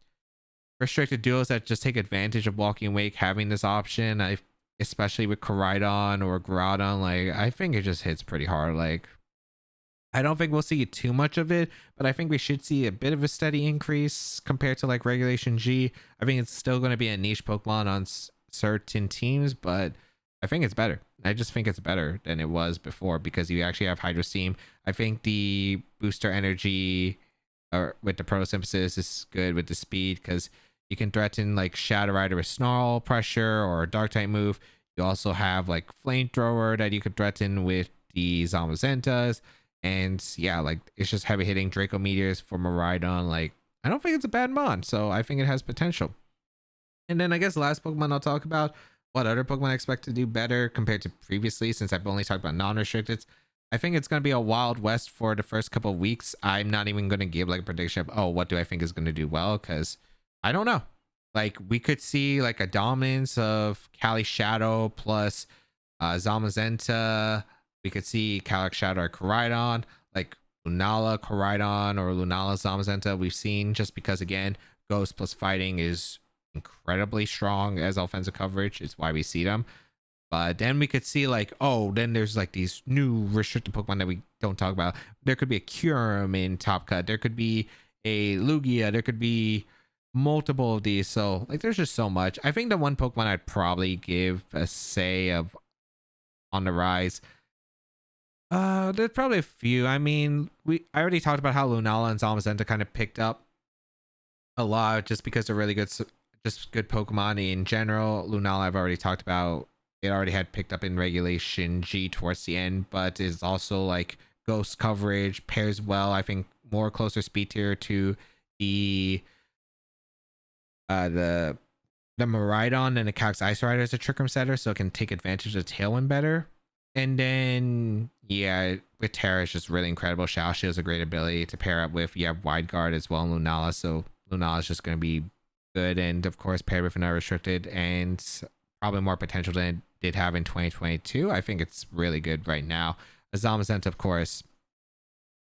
A: restricted duels that just take advantage of Walking Wake having this option. Especially with Koraidon or Groudon, like I think it just hits pretty hard. Like, I don't think we'll see too much of it, but I think we should see a bit of a steady increase compared to like Regulation G. I think it's still going to be a niche Pokemon on certain teams, but I think it's better. I just think it's better than it was before because you actually have Hydro Steam. I think the booster energy or with the photosynthesis is good with the speed because you can threaten like Shadow Rider with Snarl pressure or a dark type move. You also have like Flamethrower that you could threaten with the Zamazentas. And yeah, like it's just heavy hitting Draco Meteors for Miraidon. Like, I don't think it's a bad mon, so I think it has potential. And then I guess the last Pokemon I'll talk about, what other Pokemon I expect to do better compared to previously, since I've only talked about non-restricted. I think it's going to be a Wild West for the first couple of weeks. I'm not even going to give like a prediction of, oh, what do I think is going to do well? Because I don't know. Like, we could see like a dominance of Cali Shadow plus Zamazenta. We could see Calyrex Shadow or Koraidon, like Lunala Koraidon or Lunala Zamazenta. We've seen just because, again, Ghost plus Fighting is incredibly strong as offensive coverage. It's why we see them. But then we could see like, oh, then there's like these new restricted Pokemon that we don't talk about. There could be a Kyurem in Top Cut. There could be a Lugia. There could be multiple of these. So like, there's just so much. I think the one Pokemon I'd probably give a say of on the rise. There's probably a few. I mean, I already talked about how Lunala and Zamazenta kind of picked up a lot just because they're really good, just good Pokemon in general. Lunala, I've already talked about. It already had picked up in Regulation G towards the end, but is also like ghost coverage, pairs well. I think more closer speed tier to the Miraidon and the Calyx-Ice Rider as a Trick Room setter, so it can take advantage of the Tailwind better. And then yeah, with Terra, it's just really incredible. Shadow Shield is a great ability to pair up with. You have Wide Guard as well in Lunala, so Lunala is just going to be good, and of course paired with another restricted and probably more potential than it did have in 2022. I think it's really good right now. Zamazenta, of course,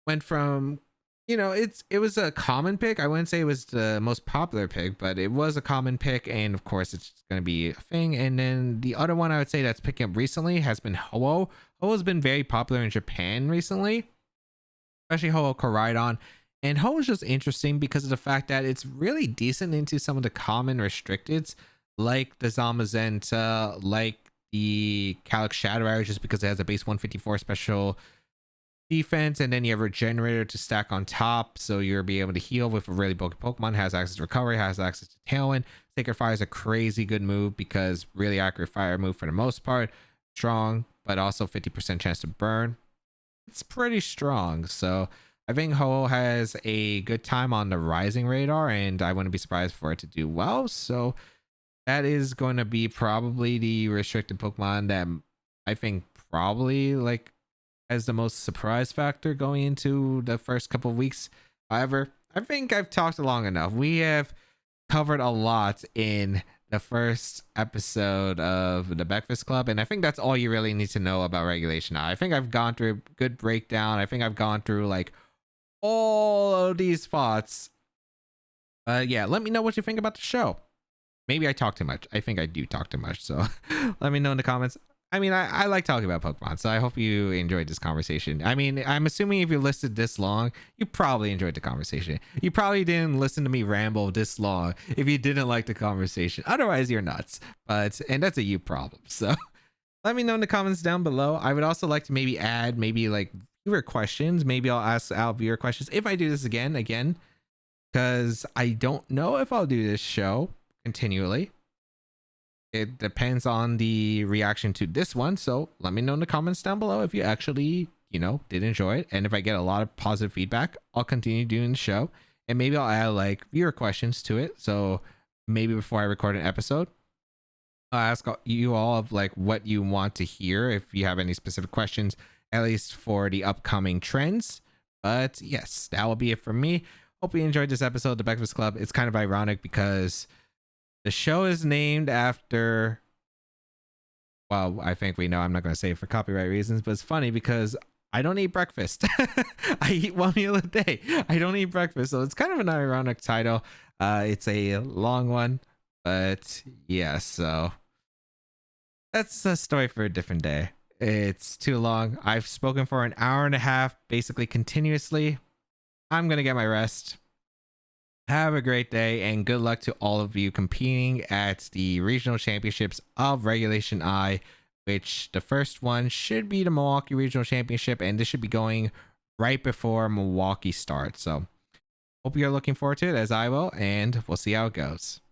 A: went from, you know, it was a common pick. I wouldn't say it was the most popular pick, but it was a common pick, and of course it's going to be a thing. And then the other one I would say that's picking up recently has been Ho-Oh. Ho-Oh's been very popular in Japan recently, especially Ho-Oh Koraidon. And Ho-Oh is just interesting because of the fact that it's really decent into some of the common restricteds, like the Zamazenta, like the Calyx Shadow Arrow, just because it has a base 154 special defense, and then you have Regenerator to stack on top, so you'll be able to heal with a really bulky Pokemon. Has access to recovery, has access to Tailwind. Sacred Fire is a crazy good move because really accurate fire move for the most part. Strong, but also 50% chance to burn. It's pretty strong, so I think Ho-Oh has a good time on the rising radar, and I wouldn't be surprised for it to do well. So that is going to be probably the restricted Pokemon that I think probably like has the most surprise factor going into the first couple of weeks. However, I think I've talked long enough. We have covered a lot in the first episode of the Baekfast Club, and I think that's all you really need to know about Regulation I. I think I've gone through a good breakdown. I think I've gone through like all of these thoughts. Yeah, let me know what you think about the show. Maybe I talk too much. I think I do talk too much, so let me know in the comments. I mean, I like talking about Pokemon, so I hope you enjoyed this conversation. I mean, I'm assuming if you listed this long, you probably enjoyed the conversation. You probably didn't listen to me ramble this long if you didn't like the conversation. Otherwise, you're nuts. And that's a you problem. So let me know in the comments down below. I would also like to maybe add maybe like viewer questions. Maybe I'll ask out viewer questions if I do this again, because I don't know if I'll do this show continually. It depends on the reaction to this one, so let me know in the comments down below if you actually, you know, did enjoy it. And if I get a lot of positive feedback, I'll continue doing the show, and maybe I'll add like viewer questions to it. So maybe before I record an episode, I'll ask you all of like what you want to hear if you have any specific questions, at least for the upcoming trends. But yes, that will be it from me. Hope you enjoyed this episode of the Baekfast Club. It's kind of ironic because the show is named after, well, I think we know, I'm not going to say it for copyright reasons, but it's funny because I don't eat breakfast. I eat one meal a day. I don't eat breakfast. So it's kind of an ironic title. It's a long one, but yeah, so that's a story for a different day. It's too long. I've spoken for an hour and a half, basically continuously. I'm going to get my rest. Have a great day, and good luck to all of you competing at the regional championships of Regulation I, which the first one should be the Milwaukee Regional Championship, and this should be going right before Milwaukee starts. So hope you're looking forward to it, as I will, and we'll see how it goes.